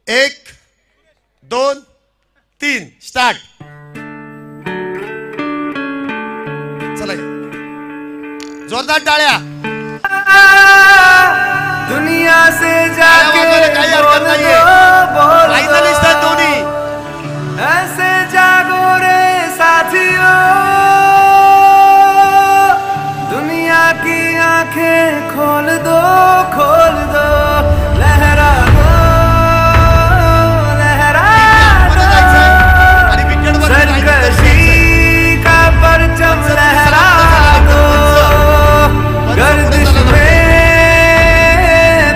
1 2 3 start. चला जोरदार टाळ्या. दुनिया से जाके काही हरकत नाहीये. फायनलिस्ट आहेत दोन्ही. ऐसे जागो रे साथियों, दुनिया की आंखें खोल दो, खोल दो, लहरा दो, लहरा दो, सरकशी का परचम लहरा दो, गर्दिश में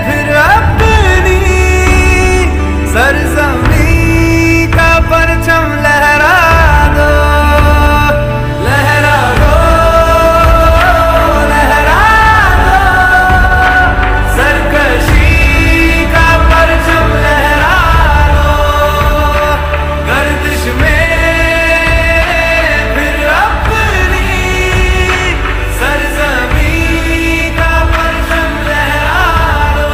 फिर अपनी सरजमी का परचम लहरा दो, लहरा दो, लहरा दो, सरकशी का परचम लहरा दो, गर्दिश में फिर अपनी सरजमी का परचम लहरा दो।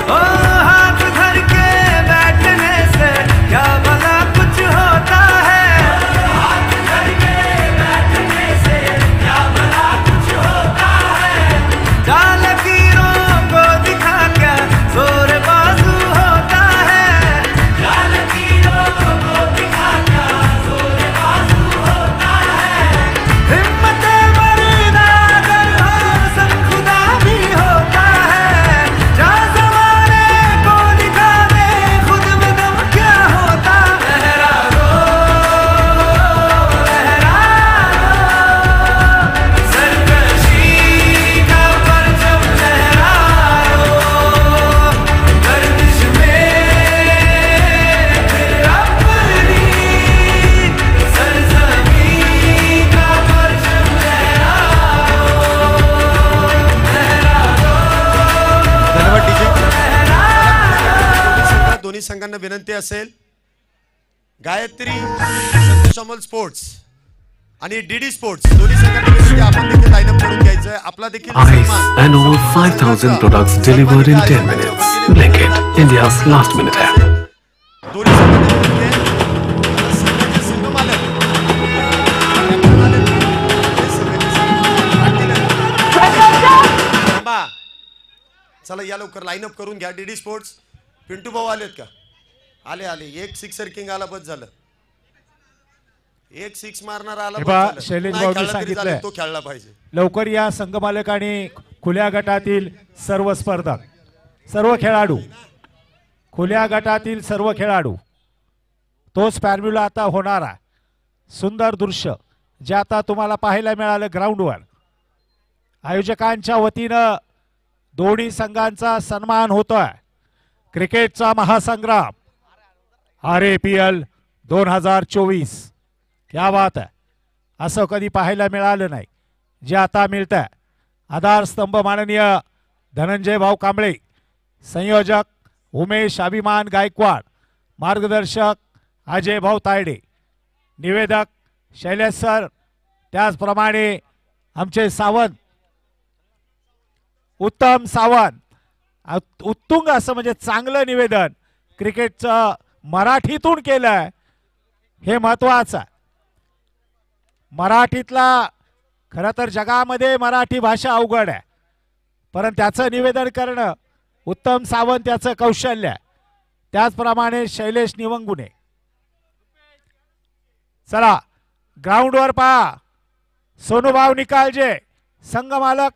ओ हाथ धर के बैठने से क्या भला कुछ होता है, हाथ धर के बैठने से क्या भला कुछ होता है, जाल लकीरों को दिखा क्या जोर बाजू होता है, जाल लकीरों को दिखा क्या जोर बाजू होता है, हिम्मत मरना अगर हो सब खुदा भी होता है, जा ज़माने को दिखा दे खुद में दम क्या होता, लहरा दो, लहरा दो, सरकशी का परचम लहरा दो, गर्दिश में फिर अपनी सरजमी का परचम लहरा धन्यवाद डीजे. दोन्ही संघांना विनंती असेल, गायत्री संतोष अमोल स्पोर्ट्स आणि डीडी स्पोर्ट्स दोन्ही संघांना विनंती, आपण देखील लाईनअप करून घ्यायचं. आपला देखील Ice and over 5,000 products delivered in 10 minutes. Blinkit, India's last minute app. दोन्ही संघांना विनंती आहे. संघाचे संघमालक थांबा. चला या लवकर लाईनअप करून घ्या. डीडी स्पोर्ट्स पिंटू भाऊ आलेत का? आले आले. एक सिक्सर किंग आला बस झालं. एक सिक्स मारणार आला बस झालं. शैलेश नाही भाऊनी खेळला तरी सांगितलंय चालेल, तो खेळला पाहिजे. लवकर या संघमालक आणि खुल्या गटातील सर्व स्पर्धक, सर्व खेळाडू, खुल्या गटातील सर्व खेळाडू, तोच फॉर्म्युला आता होणार आहे. सुंदर दृश्य जे आता तुम्हाला पाहायला मिळालं ग्राउंडवर. आयोजकांच्या वतीनं दोन्ही संघांचा सन्मान होतोय. क्रिकेटचा महासंग्राम RAPL 2024. क्या बात आहे. असं कधी पाहायला मिळालं नाही जे आता मिळतंय. आधारस्तंभ माननीय धनंजय भाऊ कांबळे, संयोजक उमेश अभिमान गायकवाड, मार्गदर्शक अजय भाऊ तायडे, निवेदक शैलेश सर, त्याचप्रमाणे आमचे सावंत उत्तम सावंत. उत्तुंग असं म्हणजे चांगलं निवेदन क्रिकेटचं मराठीतून केलंय, हे महत्वाचं आहे. मराठीतला खरं तर जगामध्ये मराठी भाषा अवघड आहे, परंतु त्याचं निवेदन करणं उत्तम सावंत याचं कौशल्य आहे. त्याचप्रमाणे शैलेश निवंगुने. चला ग्राउंडवर पहा सोनूभाऊ निकालजे संघमालक,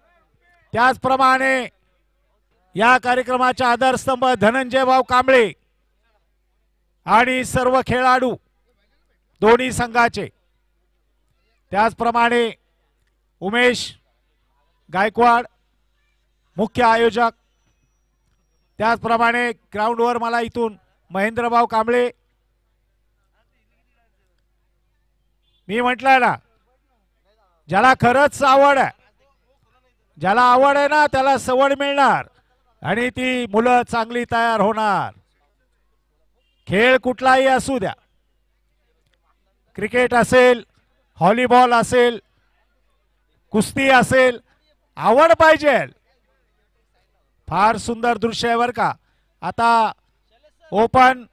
त्याचप्रमाणे या कार्यक्रमाच्या आधारस्तंभ धनंजय भाऊ कांबळे आणि सर्व खेळाडू दोन्ही संघाचे, त्याचप्रमाणे उमेश गायकवाड मुख्य आयोजक, त्याचप्रमाणे ग्राउंडवर मला इथून महेंद्रभाऊ कांबळे. मी म्हटलं ना, ज्याला खरंच आवड आहे, ज्याला आवड आहे ना त्याला सवड मिळणार आणि ती मुलं चांगली तयार होणार. खेळ कुठलाही असू द्या, क्रिकेट असेल, व्हॉलीबॉल असेल, कुस्ती असेल, आवड पाहिजे. फार सुंदर दृश्य आहे बर का. आता ओपन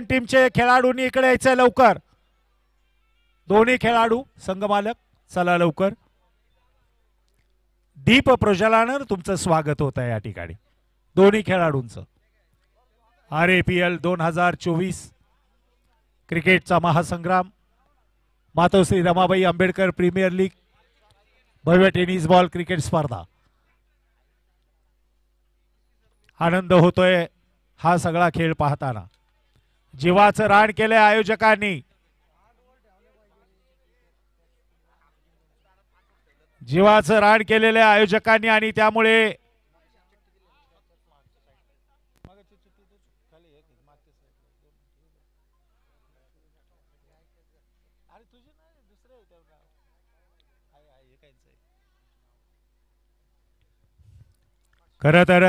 टीमचे खेळाडूंनी इकडे यायचंय लवकर. दोन्ही खेळाडू संघमालक चला लवकर. दीप प्रज्वलनानं तुमचं स्वागत होत आहे या ठिकाणी दोन्ही खेळाडूंचं. RAPL 2024 क्रिकेटचा महासंग्राम, मातोश्री रमाबाई आंबेडकर प्रीमियर लीग, भव्य टेनिस बॉल क्रिकेट स्पर्धा. आनंद होतोय हा सगळा खेळ पाहताना. जीवाचं रान केलंय आयोजकांनी. जीवाचं रान केलेल्या आयोजकांनी आणि त्यामुळे खरं तर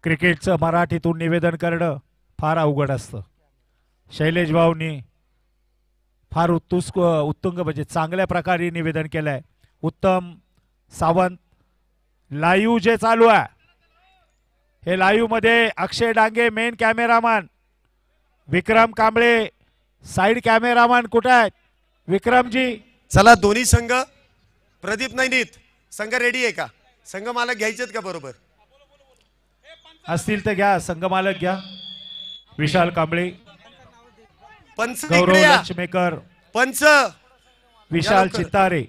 क्रिकेटचं मराठीतून निवेदन करणं फार अवघड असतं. शैलेश भाऊंनी फार उत्तुंग म्हणजे चांगल्या प्रकारे निवेदन केलंय. उत्तम सावंत लाईव्ह जे चालू आहे हे लाईव्ह मध्ये अक्षय डांगे मेन कॅमेरामॅन, विक्रम कांबळे साइड कॅमेरामॅन कुठे आहेत विक्रमजी? चला दोन्ही संघ. प्रदीप नैनित संघ रेडी आहे का? संघ मालक घ्यायचेत का? बरोबर असतील तर घ्या. संघ मालक घ्या. विशाल कांबळे, पंच गौरव इकडे या. लक्ष्मेकर, पंच विशाल लवकर. चित्तारे,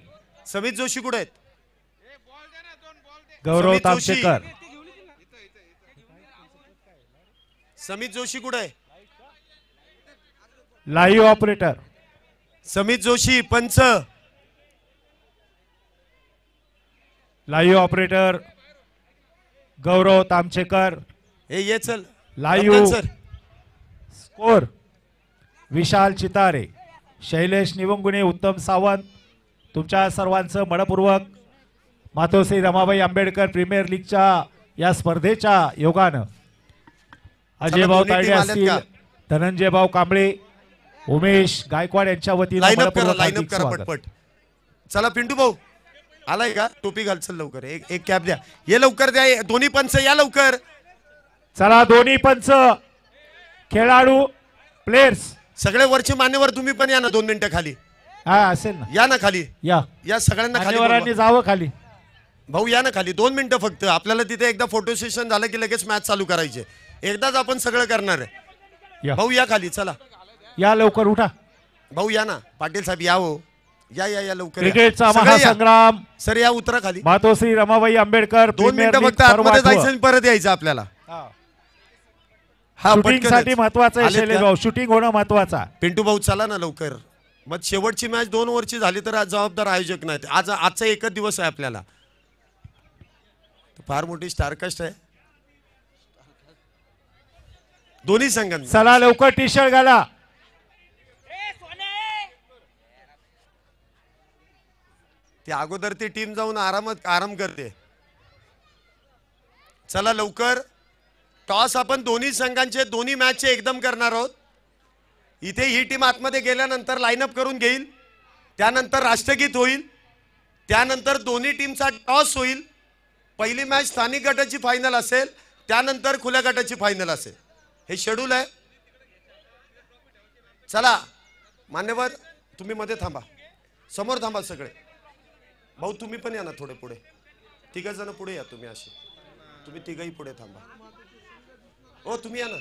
समित जोशी कुठे आहेत? गौरव समित जोशी. तापसेकर, समित जोशी कुठे आहे? लाईव्ह ऑपरेटर समित जोशी. पंच लाईव्ह ऑपरेटर गौरव तामचेकर. हे ये चल. लाईव्ह सर स्कोर विशाल चितारे, शैलेश निवंगुणे, उत्तम सावंत. तुमच्या सर्वांचं मनपूर्वक मातोश्री रमाबाई आंबेडकर प्रीमियर लीगच्या या स्पर्धेच्या योगानं अजय भाऊ दोन्ही तायडे team आल्यात असतील, का? धनंजय भाऊ कांबळे, उमेश गायकवाड यांच्या वतीनं लाईनअप करा. मनपूर्वक लाईनअप हार्दिक करा स्वागत. पटपट. चला पिंटू भाऊ आलाय का? टोपी घाल चल लवकर. एक कॅप द्या. ये लवकर द्या. दोन्ही पंच या लवकर. चला दोन्ही पंच खेळाडू प्लेयर्स सगळे वरचे मान्यवर तुम्ही पण या ना 2 मिनिटं खाली. हा असेल ना. या ना खाली. या सगळ्यांना खाली मान्यवरांनी बोलवा. जावं खाली. भाऊ या ना खाली. 2 मिनिटं फक्त. आपल्याला तिथे एकदा फोटो सेशन झालं की लगेच मॅच चालू करायचे. एकदाच आपण सगळं करणार आहे. या. भाऊ या खाली. चला या लवकर उठा. भाऊ या ना. पाटील साहेब या हो. या या या लवकर या. क्रिकेटचा सगळे या. महासंग्राम, सर या उतरा खाली. मातोश्री रमाबाई आंबेडकर 2 मिनिटं फक्त आतमध्ये जायचं आणि परत यायचं आपल्याला. हा शूटिंग साठी पटकन. महत्वाचं आहे आलेत शैलेश का? भाऊ. शूटिंग होणं महत्वाचं आहे. पिंटू भाऊ चला ना लवकर. मग शेवटची मॅच 2 ओव्हरची झाली तर आज जबाबदार आयोजक नाहीत. आजचा एकच दिवस आहे आपल्याला. फार मोठी स्टारकास्ट आहे दोन्ही संघांनी. चला लवकर टी शर्ट घाला. ते अगोदर ती टीम जाऊन आराम करते. चला लवकर. टॉस आपण दोन्ही संघांचे दोन्ही मॅचचे एकदम करणार आहोत. इथे ही टीम आतमध्ये गेल्यानंतर लाईनअप करून घेईल. त्यानंतर राष्ट्रगीत होईल. त्यानंतर दोन्ही टीमचा टॉस होईल. पहिली मॅच स्थानिक गटाची फायनल असेल. त्यानंतर खुल्या गटाची फायनल असेल. हे शेड्यूल आहे. चला मान्यवर तुम्ही मध्ये थांबा. समोर थांबा सगळे. भाऊ तुम्ही पण या ना थोडे पुढे. 3 जण पुढे या. तुम्ही असे तुम्ही 3ही पुढे थांबा. हो तुम्ही या ना.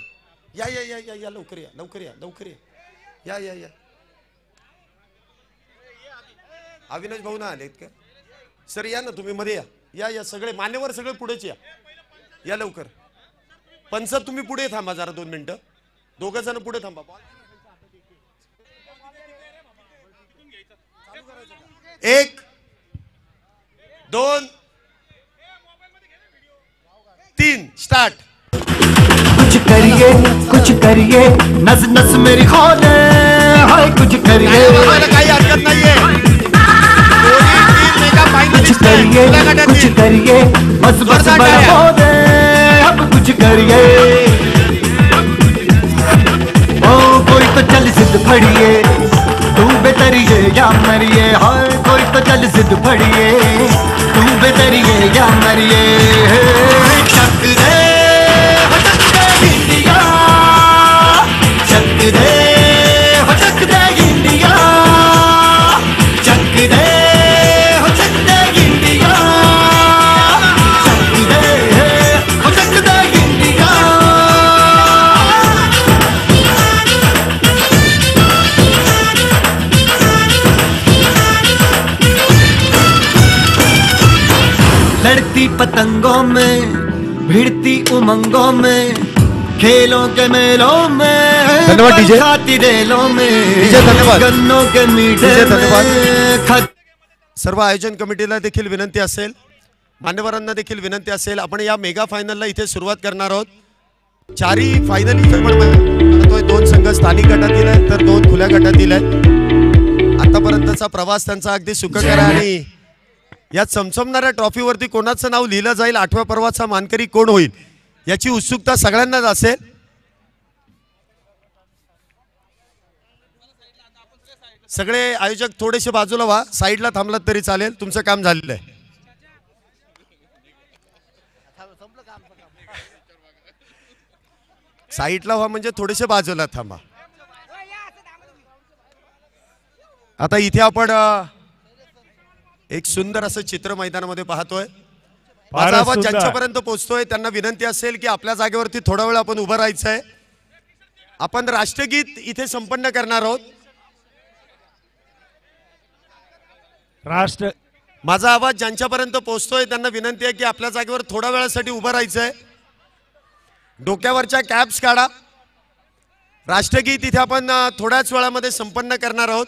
या या या या या लवकर या. लवकर या. लवकर या. या या या. अविनाश भाऊ ना आलेत का? सर या ना तुम्ही मध्ये या. या या सगळे मान्यवर सगळे पुढेच या. या लवकर. पंच तुम्ही पुढे थांबा जरा 2 मिनिटं. 2 जण पुढे थांबा. 1 2 3 स्टार्ट. कुछ करिए नस नस मेरी खोले हाय कुछ करिए काही हरकत नाहीये. कुछ करिए बस बस बड़ा हो दे अब कुछ करिए ओ कोई तो चल सिद्ध फड़िए तू बेहतर बेतरिए या मरिए, हाय कोई तो चल जिद फड़िए, तुम बेतरिए या मरिए। चक दे हो चक दे इंडिया, चक दे हो चक दे इंडिया, चक दे हो चक दे इंडिया, चक दे हो चक दे इंडिया। लड़ती पतंगों में, भिड़ती उमंगों में, खेलों के मेलों में, धन्यवाद डीजे। खाती रेलों में, डीजे धन्यवाद। गन्नों के मीठे डीजे धन्यवाद। में सर्व आयोजन कमिटीला देखील विनंती असेल, मान्यवरांना देखील विनंती असेल, आपण या मेगा फायनलला इथे सुरुवात करणार आहोत। चारही फायनल इथे पण म्हणतोय, 2 संघ स्थानिक गटातील आहेत तर 2 खुल्या गटातील आहेत। आतापर्यंतचा प्रवास त्यांचा अगदी सुखकर आहे आणि या चमचमणाऱ्या ट्रॉफीवरती कोणाचं नाव लिहिलं जाईल, 8व्या पर्वाचा मानकरी कोण होईल याची उत्सुकता सगळ्यांनाच असेल। सगळे आयोजक थोडेसे बाजूला व्हा, साईडला थांबलात तरी चालेल, तुमचं काम झालेलं आहे। साईडला व्हा म्हणजे थोडेसे बाजूला थांबा। आता इथे आपण एक सुंदर असं चित्र मैदानामध्ये पाहतोय। माझा आवाज ज्यांच्यापर्यंत पोहोचतोय त्यांना विनंती असेल की आपल्या जागेवरती थोडा वेळ आपण उभं राहायचं आहे। आपण राष्ट्रगीत इथे संपन्न करणार आहोत। माझा आवाज ज्यांच्यापर्यंत पोहोचतोय त्यांना विनंती आहे की आपल्या जागेवर थोड्या वेळासाठी उभं राहायचं आहे। डोक्यावरच्या कॅप्स काढा। राष्ट्रगीत इथे आपण थोड्याच वेळामध्ये संपन्न करणार आहोत।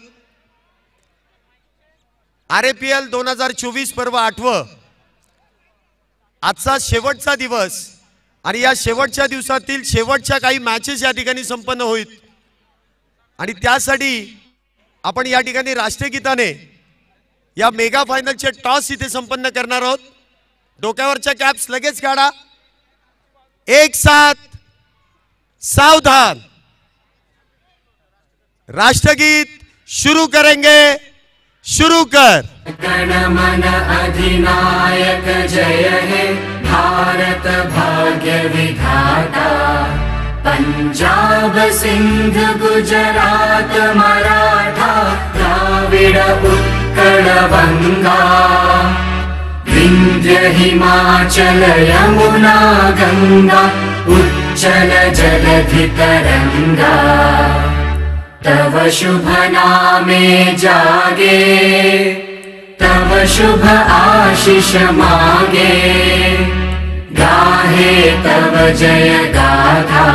RAPL 2024 पर्व 8वं आजचा शेवटचा दिवस आणि या शेवटच्या दिवसातील शेवटच्या काही मॅचेस या ठिकाणी संपन्न होईल आणि त्यासाठी आपण या ठिकाणी राष्ट्रगीताने या मेगा फायनलचे टॉस इथे संपन्न करणार आहोत। डोक्यावरच्या कॅप्स लगेच काढा। एक साथ सावधान, राष्ट्रगीत शुरू करेंगे। शुरू कर। गणमन अधिनायक जय हे भारत भाग्य विधाता, पंजाब सिंध गुजरात मराठा द्राविड उत्कल बंगा, विंध्य हिमाचल यमुना गंगा उच्चल जलधि तरंगा, तव शुभ नामे जागे, तव शुभ आशीष मागे, गाहे तव जय गाथा,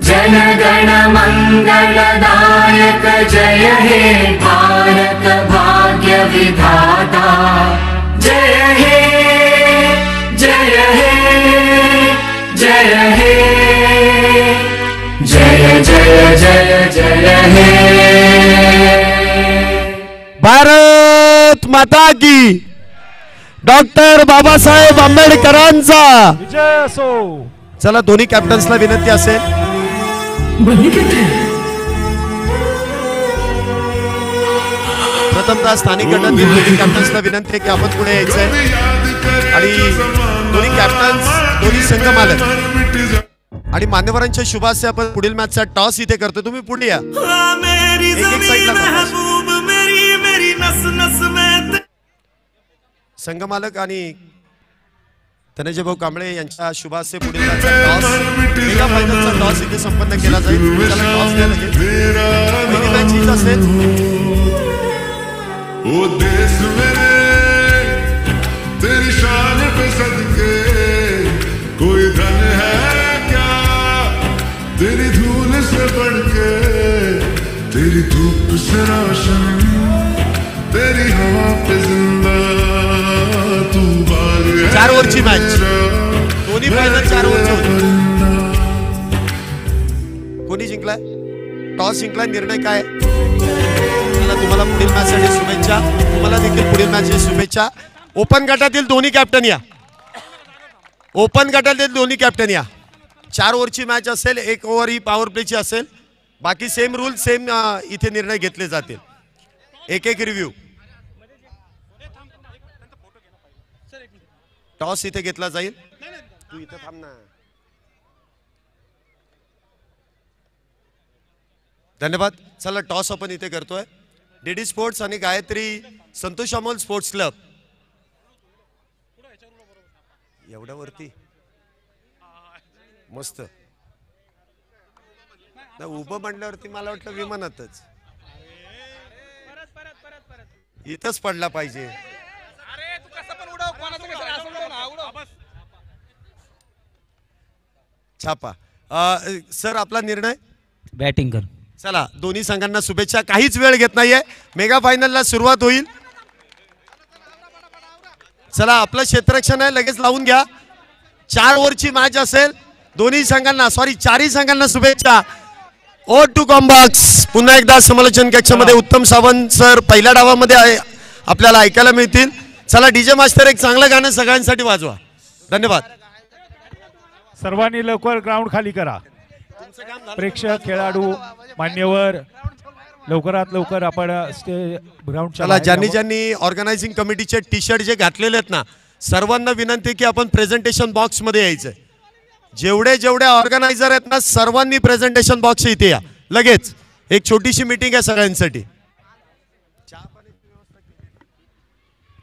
जन गण मंगलदायक जय हे भारत भाग्य विधाता, जय हे जय हे जय हे, जय जय जय जय हे। भारत माता की, डॉक्टर बाबासाहेब आंबेडकरांचा विजय असो। चला दोन्ही कॅप्टन्सला विनंती असेल, प्रथमतः स्थानिक गटातील दोन्ही कॅप्टन्सला विनंती आहे की आपण पुढे यायचंय आणि दोन्ही कॅप्टन्स, दोन्ही संघ मालक आणि मान्यवरांच्या शुभाशय आपण पुढील मॅचचा टॉस इथे करतो। तुम्ही पुढे या। एक साईडला संघ मालक आणि धनंजय भाऊ कांबळे यांच्या शुभाशय पुढील मॅचचा टॉस, मेगा फायनलचा टॉस इथे संपन्न केला जाईल। त्याला टॉस द्या लगेच। पहिली मॅच हीच असेल। ओ देश मेरे तेरी शान पे सदके कोई धन है क्या तेरी धूल से बढ़ के, तेरी धूप से रोशन तेरी हवा पे जिंदा तू बाग है। 4 ओव्हरची मॅच, दोन्ही फायनल 4 ओव्हरची होती। कोणी जिंकलाय? टॉस जिंकलाय। निर्णय काय? तुम्हाला पुढील मॅच साठी शुभेच्छा। तुम्हाला देखील पुढील मॅच साठी शुभेच्छा। ओपन गटातील दोन्ही कॅप्टन या। ओपन गटातील दोन्ही कॅप्टन या। 4 ओव्हरची मॅच असेल, 1 ओव्हर ही पॉवर प्लेची असेल। बाकी सेम रूल, सेम इथे निर्णय घेतले जातील। एक एक रिव्ह्यू. टॉस इथे घेतला जाईल. तू इथे थांब ना. धन्यवाद. चला टॉस आपण इथे करतोय. डीडी स्पोर्ट्स आणि गायत्री संतोष अमोल स्पोर्ट्स क्लब एवढ्या वरती मस्त. उभं म्हणल्यावरती मला वाटलं विमानातच इथंच पडला पाहिजे. छापा. सर आपला निर्णय बॅटिंग कर. चला दोन्ही संघांना शुभेच्छा. काहीच वेळ घेत नाहीये. मेगा फायनलला सुरुवात होईल. चला आपलं क्षेत्ररक्षण आहे लगेच लावून घ्या. 4 ओव्हरची मॅच असेल. दोन्ही संघांना चारही संघांना शुभेच्छा. ओ टू कॉम्बॉक्स पुन्हा एकदा समालोचन कक्षामध्ये उत्तम सावंत सर पहिल्या डावामध्ये आपल्याला ऐकायला मिळतील. चला डीजे मास्टर एक चांगलं गाणं सगळ्यांसाठी वाजवा. धन्यवाद. सर्वांनी लवकर ग्राउंड खाली करा. प्रेक्षक खेळाडू मान्यवर लवकरात लवकर आपण ग्राउंड. चला ज्यांनी ऑर्गनायझिंग कमिटीचे टी शर्ट जे घातलेले आहेत ना सर्वांना विनंती की आपण प्रेझेंटेशन बॉक्स मध्ये यायचं. जेवढे ऑर्गनायझर आहेत ना सर्वांनी प्रेझेंटेशन बॉक्स इथे या लगेच. एक छोटीशी मीटिंग आहे सगळ्यांसाठी.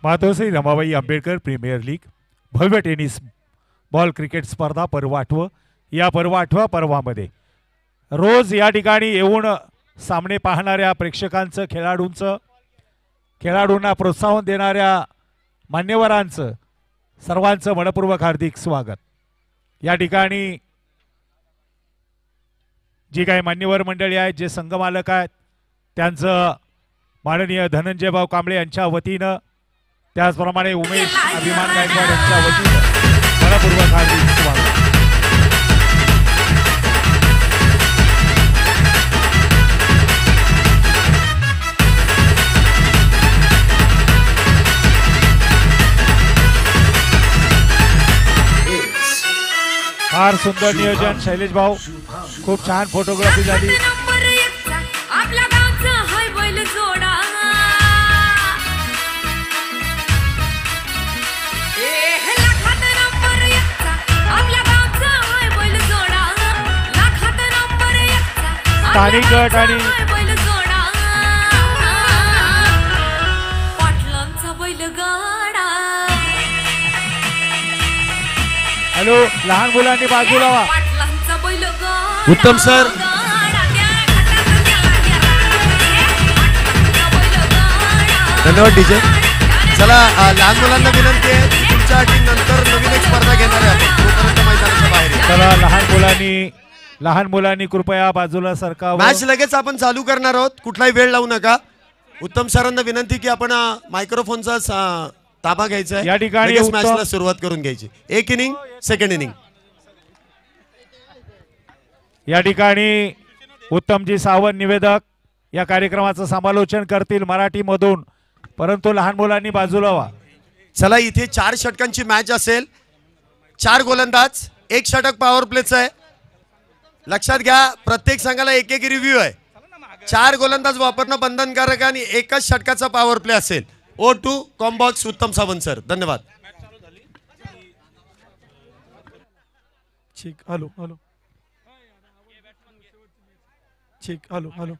मातोश्री रमाबाई आंबेडकर प्रीमियर लीग भव्य टेनिस बॉल क्रिकेट स्पर्धा पर्व 8. या पर्व 8व्या पर्वामध्ये रोज या ठिकाणी येऊन सामने पाहणाऱ्या प्रेक्षकांचं खेळाडूंना प्रोत्साहन देणाऱ्या मान्यवरांचं सर्वांचं मनपूर्वक हार्दिक स्वागत. या ठिकाणी जी काही मान्यवर मंडळी आहेत जे संघमालक आहेत त्यांचं माननीय धनंजयभाऊ कांबळे यांच्या वतीनं त्याचप्रमाणे उमेश अभिमान गायकवाड यांच्या वतीनं मनपूर्वक हार्दिक स्वागत. फार सुंदर नियोजन शैलेश भाऊ. खूप छान फोटोग्राफी झाली. आपल्या गावचा हाय बैल जोडा. लाखात नंबर 1चा आपल्या गावचा हाय बैल जोडा. लाखात नंबर 1चा स्थानिक गट आणि बैल जोडा. पाटलांचा बैल गाडा. हॅलो लहान मुलांनी बाजूला व्हा. पाटलांचा बैल गाडा. उत्तम सर. धन्यवाद डीजे. चला लहान मुलांना विनंती आहे तुमच्या टीम नंतर नवीन एक स्पर्धा घेणार आहे आपण तोपर्यंत मैदानाच्या बाहेर या. चला लहान मुलांनी कृपया बाजूला सरकावं. मॅच लगेच आपण चालू करणार आहोत. कुठलाही वेळ लावू नका. उत्तम सरांना विनंती की आपण मायक्रोफोनचा ताबा घ्यायचा आहे. या ठिकाणी लगेच मॅचला सुरुवात करून घ्यायची. एक इनिंग सेकंड इनिंग. या ठिकाणी उत्तमजी सावंत निवेदक या कार्यक्रमाचं समालोचन करतील मराठीमधून. परंतु लहान मुलांनी बाजूला व्हा. चला इथे 4 षटकांची मॅच असेल. 4 गोलंदाज 1 षटक पॉवर प्लेचं आहे. लक्षात घ्या प्रत्येक संघाला एक रिव्ह्यू आहे. 4 गोलंदाज वापरणं बंधनकारक आणि 1च षटकाचा पॉवर प्ले असेल. ओ टू कॉम्बॉक्स उत्तम सावंत सर. धन्यवाद. ठीक. हॅलो हॅलो ठीक. हॅलो हॅलो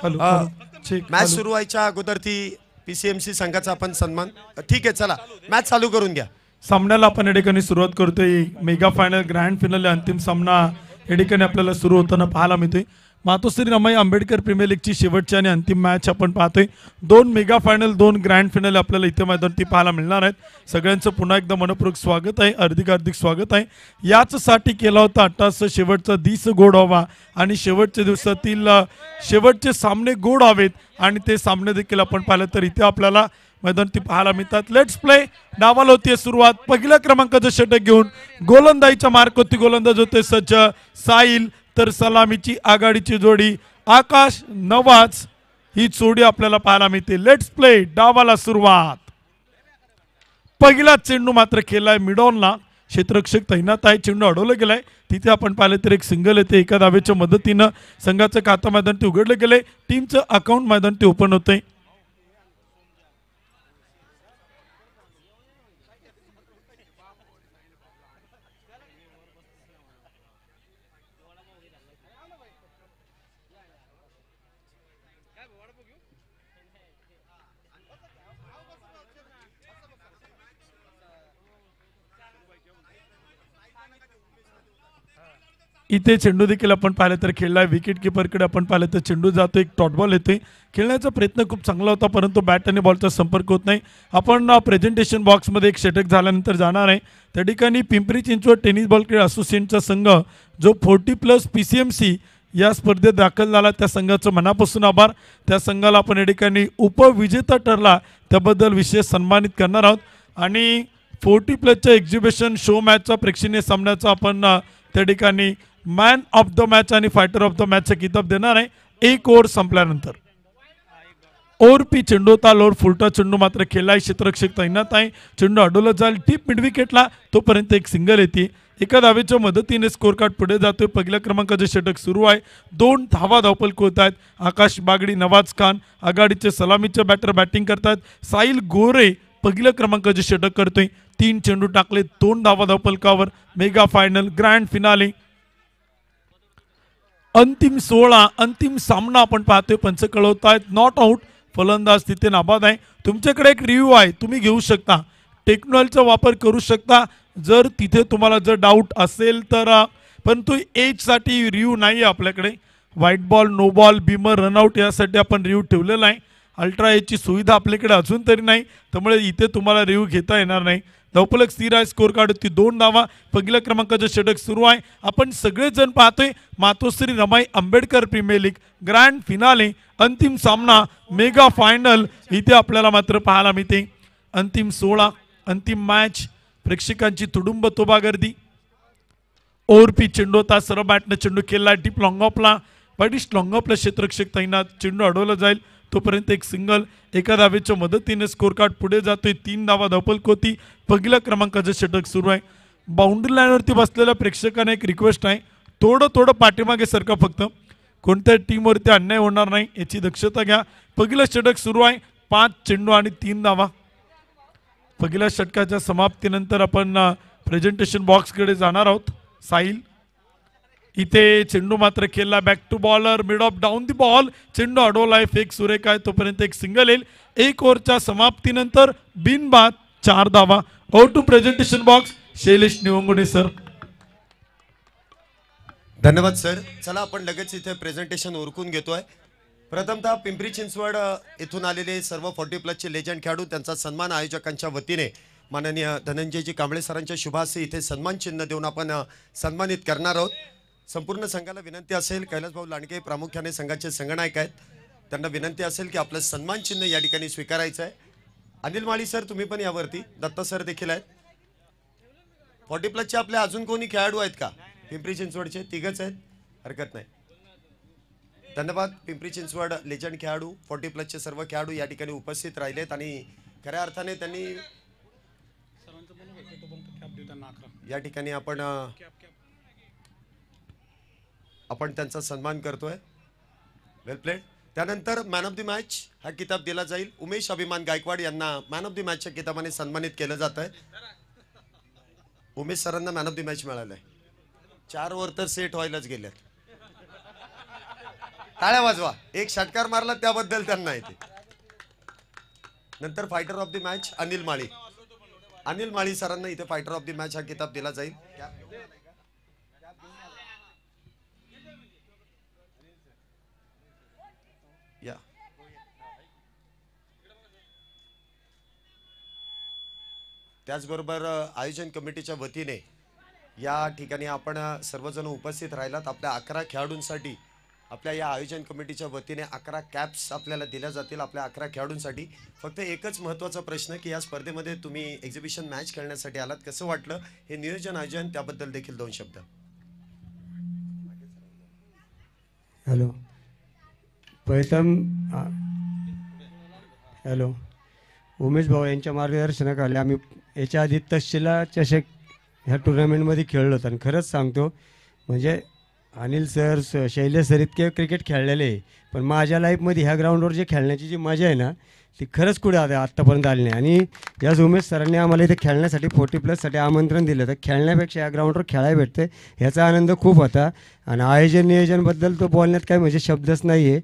हॅलो ठीक. मॅच सुरू व्हायच्या अगोदर ती पीसीएमसी संघाचा आपण सन्मान. ठीक आहे चला मॅच चालू करून घ्या. सामन्याला आपण या ठिकाणी सुरुवात करतोय. मेगा फायनल ग्रँड फायनल अंतिम सामना या ठिकाणी आपल्याला सुरू होताना पाहायला मिळतोय. मातोश्री रमाई आंबेडकर प्रीमियर लीगची शेवटची आणि अंतिम मॅच आपण पाहतोय. 2 मेगा फायनल 2 ग्रँड फायनल आपल्याला इथे मैदानावरती पाहायला मिळणार आहेत. सगळ्यांचं पुन्हा एकदा मनपूर्वक स्वागत आहे. हार्दिक स्वागत आहे. याचसाठी केला होता 88 शेवटचा दिवस गोड व्हावा आणि शेवटच्या दिवसातील शेवटचे सामने गोड व्हावेत आणि ते सामने देखील आपण पाहिलं तर इथे आपल्याला मैदानावरती पाहायला मिळतात. Let's play. डावाला होती सुरुवात. पहिल्या क्रमांकाचं षटक घेऊन गोलंदाजीच्या मार्कवरती गोलंदाज होते सज्ज साहिल. तर सलामीची आघाडीची जोडी आकाश नवाज ही जोडी आपल्याला पाहायला मिळते. Let's play. डावाला सुरुवात. पहिला चेंडू मात्र खेळलाय मिडॉनला क्षेत्ररक्षक तैनात आहे. चेंडू अडवलं गेलाय. तिथे आपण पाहिलं तर एक सिंगल येते. एका धावेच्या मदतीनं संघाचं खातं मैदान ते उघडलं गेलंय. टीमचं अकाउंट मैदान ते ओपन होतंय. इथे चेंडू देखील आपण पाहिलं तर खेळलाय. विकेट किपरकडे आपण पाहिलं तर चेंडू जातो. एक डॉट बॉल येतोय. खेळण्याचा प्रयत्न खूप चांगला होता परंतु बॅट आणि बॉलचा संपर्क होत नाही. आपण प्रेझेंटेशन बॉक्समध्ये एक षटक झाल्यानंतर जाणार आहे. त्या ठिकाणी पिंपरी चिंचवड टेनिस बॉल क्रीडा असोसिएशनचा संघ जो 40+ PCMC या स्पर्धेत दाखल झाला त्या संघाचं मनापासून आभार. त्या संघाला आपण या ठिकाणी उपविजेता ठरला त्याबद्दल विशेष सन्मानित करणार आहोत. आणि 40+ एक्झिबिशन शो मॅचचा प्रेक्षणीय सामन्याचा आपण त्या ठिकाणी मॅन ऑफ द मॅच आणि फायटर ऑफ द मॅचचा किताब देणार आहे. एक ओव्हर संपल्यानंतर ओव्हर पी चेंडू होता. लोअर फुलटा चेंडू मात्र खेळलाय. क्षेत्ररक्षक तैनात आहे. चेंडू अडवला जाईल डीप मिड विकेटला. तोपर्यंत एक सिंगल येते. एका धावेच्या मदतीने स्कोर कार्ड पुढे जातोय. पहिल्या क्रमांकाचे षटक सुरू आहे. 2 धावा धावपलक होत आहेत. आकाश बागडी, नवाज खान आघाडीचे सलामीचे बॅटर बॅटिंग करतात. साहिल गोरे पहिल्या क्रमांकाचे षटक करतोय. 3 चेंडू टाकले. 2 धावा धावपलकावर. मेगा फायनल ग्रँड फिनाले अंतिम 16 अंतिम सामना आपण पाहतोय. पंच कळवत आहेत. Not out. फलंदाज तिथे नाबाद आहे. तुमच्याकडे एक रिव्ह्यू आहे. तुम्ही घेऊ शकता. टेक्नॉलॉजीचा वापर करू शकता जर तिथे तुम्हाला जर डाऊट असेल तर. परंतु एजसाठी रिव्ह्यू नाही आहे आपल्याकडे. Wide ball, no ball, beamer, run out यासाठी आपण रिव्ह्यू ठेवलेला आहे. अल्ट्रा एजची सुविधा आपल्याकडे अजून तरी नाही. त्यामुळे इथे तुम्हाला रिव्ह्यू घेता येणार नाही. धावपलक स्थिर आहे. स्कोर कार्ड होती 2 धावा. पहिल्या क्रमांकाचे षटक सुरू आहे. आपण सगळेजण पाहतोय Matoshri Ramai Ambedkar premier league grand finale अंतिम सामना मेगा फायनल इथे आपल्याला मात्र पाहायला मिळते. अंतिम 16 अंतिम मॅच. प्रेक्षकांची तुडुंब तोबा गर्दी. ओव्हर पी चेंडू होता. सरळ बॅटने चेंडू खेळला. डीप लॉंग ऑफला पाठीस लॉंग ऑफला क्षेत्ररक्षक तैनात. चेंडू अडवला जाईल. तोपर्यंत एक सिंगल. एका धावेच्या मदतीने स्कोर कार्ड पुढे जातोय. 3 धावा धावपलक होती. पहिल्या क्रमांकाचे षटक सुरू आहे. बाउंड्री लाईनवरती बसलेल्या प्रेक्षकांना एक रिक्वेस्ट आहे. थोडं पाठीमागे सरका फक्त. कोणत्या टीमवरती अन्याय होणार नाही याची दक्षता घ्या. पहिलं षटक सुरू आहे. 5 चेंडू आणि 3 धावा. पहिल्या षटकाच्या समाप्तीनंतर आपण प्रेझेंटेशन बॉक्सकडे जाणार आहोत. साहिल इथे चेंडू मात्र खेळला. Back to bowler mid off down the ball. चेंडू अडवलाय. फेक सुरेख आहे. तोपर्यंत एक सिंगल येईल. 1 ओव्हरच्या समाप्तीनंतर बिनबाद 4 धावा. Out to presentation box Shailesh Nivangude sir. धन्यवाद सर. चला आपण लगेच इथे प्रेझेंटेशन उरकून घेतोय. प्रथमतः पिंपरी चिंचवड येथून आलेले सर्व 40+ लेजंड खेळाडू त्यांचा सन्मान आयोजकांच्या वतीने माननीय धनंजयजी कांबळे सरांच्या शुभास्ते इथे सन्मान चिन्ह देऊन आपण सन्मानित करणार आहोत. संपूर्ण संघाला विनंती असेल. कैलासभाऊ लांडगे प्रामुख्याने संघाचे संघनायक आहेत. त्यांना विनंती असेल की आपलं सन्मान चिन्ह या ठिकाणी स्वीकारायचं आहे. अनिल माळी सर तुम्ही पण यावरती. दत्ता सर देखील आहेत. 40+ आपले अजून कोणी खेळाडू आहेत का? पिंपरी चिंचवडचे 3घच आहेत. हरकत नाही. धन्यवाद. पिंपरी चिंचवड लेजंड खेळाडू 40+ सर्व खेळाडू या ठिकाणी उपस्थित राहिलेत आणि खऱ्या अर्थाने त्यांनी या ठिकाणी आपण त्यांचा सन्मान करतोय. वेल प्लेड. त्यानंतर मॅन ऑफ द मॅच हा किताब दिला जाईल. उमेश अभिमान गायकवाड यांना मॅन ऑफ द मॅचच्या किताबाने सन्मानित केलं जात आहे. उमेश सरांना मॅन ऑफ द मॅच मिळालाय. 4 ओव्हर तर सेट व्हायलाच गेल्यात. टाळ्या वाजवा. एक षटकार मारला त्याबद्दल त्यांना येते. नंतर fighter of the match Anil Mali सरांना इथे फायटर ऑफ द मॅच हा किताब दिला जाईल. या त्याचबरोबर आयोजन कमिटीच्या वतीने या ठिकाणी आपण सर्वजण उपस्थित राहिलात. आपल्या 11 खेळाडूंसाठी आपल्या या आयोजन कमिटीच्या वतीने 11 कॅप्स आपल्याला दिल्या जातील. आपल्या 11 खेळाडूंसाठी फक्त एकच महत्त्वाचा प्रश्न की या स्पर्धेमध्ये तुम्ही एक्झिबिशन मॅच खेळण्यासाठी आलात. कसं वाटलं हे नियोजन आयोजन त्याबद्दल देखील 2 शब्द. हॅलो प्रथम उमेश भाऊ यांच्या मार्गदर्शनाखाली आम्ही याच्या आधी तक्षशिला चषक ह्या टुर्नामेंटमध्ये खेळलो होतो आणि खरंच सांगतो म्हणजे अनिल सर शैलेश सर इतके क्रिकेट खेळलेले आहे, पण माझ्या लाईफमध्ये ह्या ग्राउंडवर जे खेळण्याची जी मजा आहे ना ती खरंच कुठे आत्तापर्यंत आली नाही. आणि याच उमेश सरांनी आम्हाला इथे खेळण्यासाठी 40+ आमंत्रण दिलं, तर खेळण्यापेक्षा या ग्राउंडवर खेळायला भेटते ह्याचा आनंद खूप होता. आणि आयोजन नियोजनबद्दल तो बोलण्यात काय म्हणजे शब्दच नाही आहे.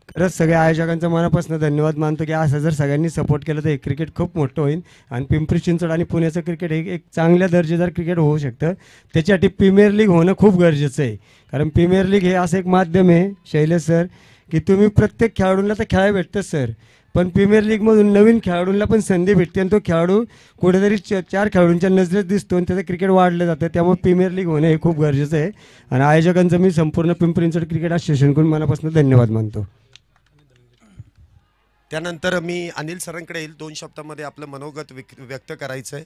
खरंच सगळ्या आयोजकांचा मनापासून धन्यवाद मानतो की असं जर सगळ्यांनी सपोर्ट केलं तर हे क्रिकेट खूप मोठं होईल आणि पिंपरी चिंचवड आणि पुण्याचं क्रिकेट हे एक चांगल्या दर्जेदार क्रिकेट होऊ शकतं. त्याच्यासाठी प्रीमियर लीग होणं खूप गरजेचं आहे, कारण प्रीमियर लीग हे असं एक माध्यम आहे शैलेश सर की तुम्ही प्रत्येक खेळाडूंना तर खेळायला भेटतं सर, पण प्रीमियर लीगमधून नवीन खेळाडूंना पण संधी भेटते आणि तो खेळाडू कुठेतरी 4 खेळाडूंच्या नजरेत दिसतो आणि त्याचं क्रिकेट वाढलं जातं. त्यामुळे प्रीमियर लीग होणं हे खूप गरजेचं आहे आणि आयोजकांचं मी संपूर्ण पिंपरी चिंचवड क्रिकेट असोसिएशनकडून मनापासून धन्यवाद मानतो. त्यानंतर मी अनिल सरांकडे येईल. 2 शब्दामध्ये आपलं मनोगत व्यक्त करायचं आहे.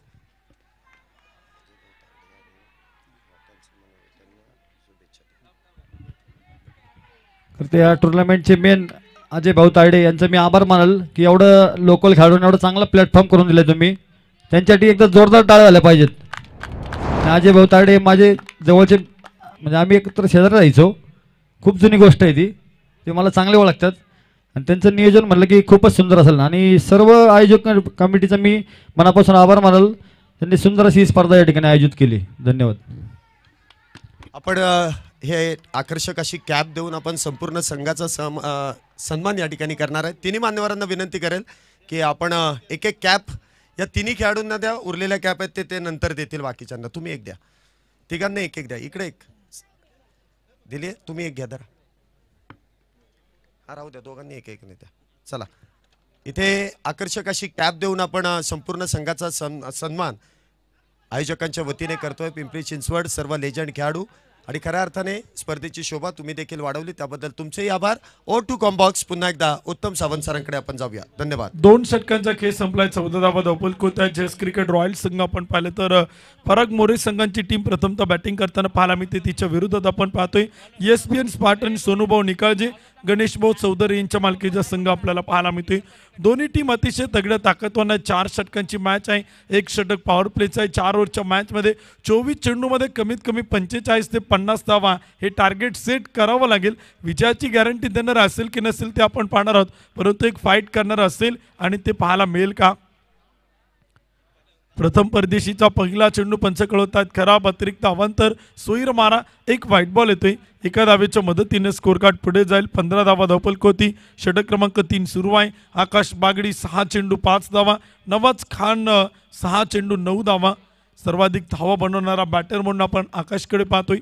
त्या टुर्नामेंटचे मेन अजय भाऊ तायडे यांचं मी आभार मानल की एवढं लोकल खेळाडूंना एवढं चांगला प्लॅटफॉर्म करून दिलं तुम्ही. त्यांच्यासाठी एकदा जोरदार टाळ्या झाल्या पाहिजेत. अजय भाऊ तायडे माझे जवळचे म्हणजे आम्ही एकत्र शेजारी राहायचो. खूप जुनी गोष्ट आहे ती, ते मला चांगले ओळखतात आणि त्यांचं नियोजन म्हटलं की खूपच सुंदर असेल आणि सर्व आयोजक कमिटीचा मी मनापासून आभार मानल. त्यांनी सुंदर अशी स्पर्धा या ठिकाणी आयोजित केली. धन्यवाद. आपण हे आकर्षक अशी कॅप देऊन आपण संपूर्ण संघाचा सन्मान या ठिकाणी करणार आहे. तिन्ही मान्यवरांना विनंती करेल की आपण एक कॅप या तिन्ही खेळाडूंना द्या. उरलेल्या कॅप आहेत ते नंतर देतील बाकीच्यांना. तुम्ही एक द्या, तिघांना एक द्या. इकडे एक दिली, तुम्ही एक घ्या. जरा राहू द्या, दोघांनी एक नाही द्या. चला, इथे आकर्षक अशी कॅप देऊन आपण संपूर्ण संघाचा सन्मान आयोजकांच्या वतीने करतोय. पिंपरी चिंचवड सर्व लेजंड खेळाडू आणि खऱ्या अर्थाने स्पर्धेची शोभा तुम्ही देखील वाढवली, त्याबद्दल तुमचेही आभार. O2 कॉम्बॉक्स पुन्हा एकदा उत्तम सावंत सरांकडे आपण जाऊया. धन्यवाद. 2 षटकांचा खेळ संपलाय. 14 धावा धावपल कोत्या जेस क्रिकेट रॉयल संघ आपण पाहिलं तर पराग मोरे संघांची टीम प्रथमतः बॅटिंग करताना पाहायला मिळते. तिच्या विरोधात आपण पाहतोय ESPN स्पार्टन सोनूभाऊ निकाळजे गणेशभाऊ चौधरी यांच्या मालकीचा संघ आपल्याला पाहायला मिळतोय. दोन्ही टीम अतिशय तगड्या ताकदवान आहे. 4 षटकांची मॅच आहे. 1 षटक पॉवर प्लेचं आहे. 4 ओव्हरच्या मॅचमध्ये 24 चेंडूमध्ये कमीत कमी 45 ते 50 धावा हे टार्गेट सेट करावं लागेल. विजयाची गॅरंटी देणार असेल की नसेल ते आपण पाहणार आहोत, परंतु एक फाईट करणार असेल आणि ते पाहायला मिळेल का. प्रथम परदेशीचा पहिला चेंडू पंच कळवतात. खराब अतिरिक्त अवांतर सोयीर मारा. एक व्हाईट बॉल येतोय. एका धावेच्या मदतीने स्कोर कार्ड पुढे जाईल. 15 धावा धावपल कोती. षटक क्रमांक 3 सुरू आहे. आकाश बागडी 6 चेंडू 5 धावा. नवाज खान 6 चेंडू 9 धावा. सर्वाधिक धावा बनवणारा बॅटर म्हणून आपण आकाशकडे पाहतोय.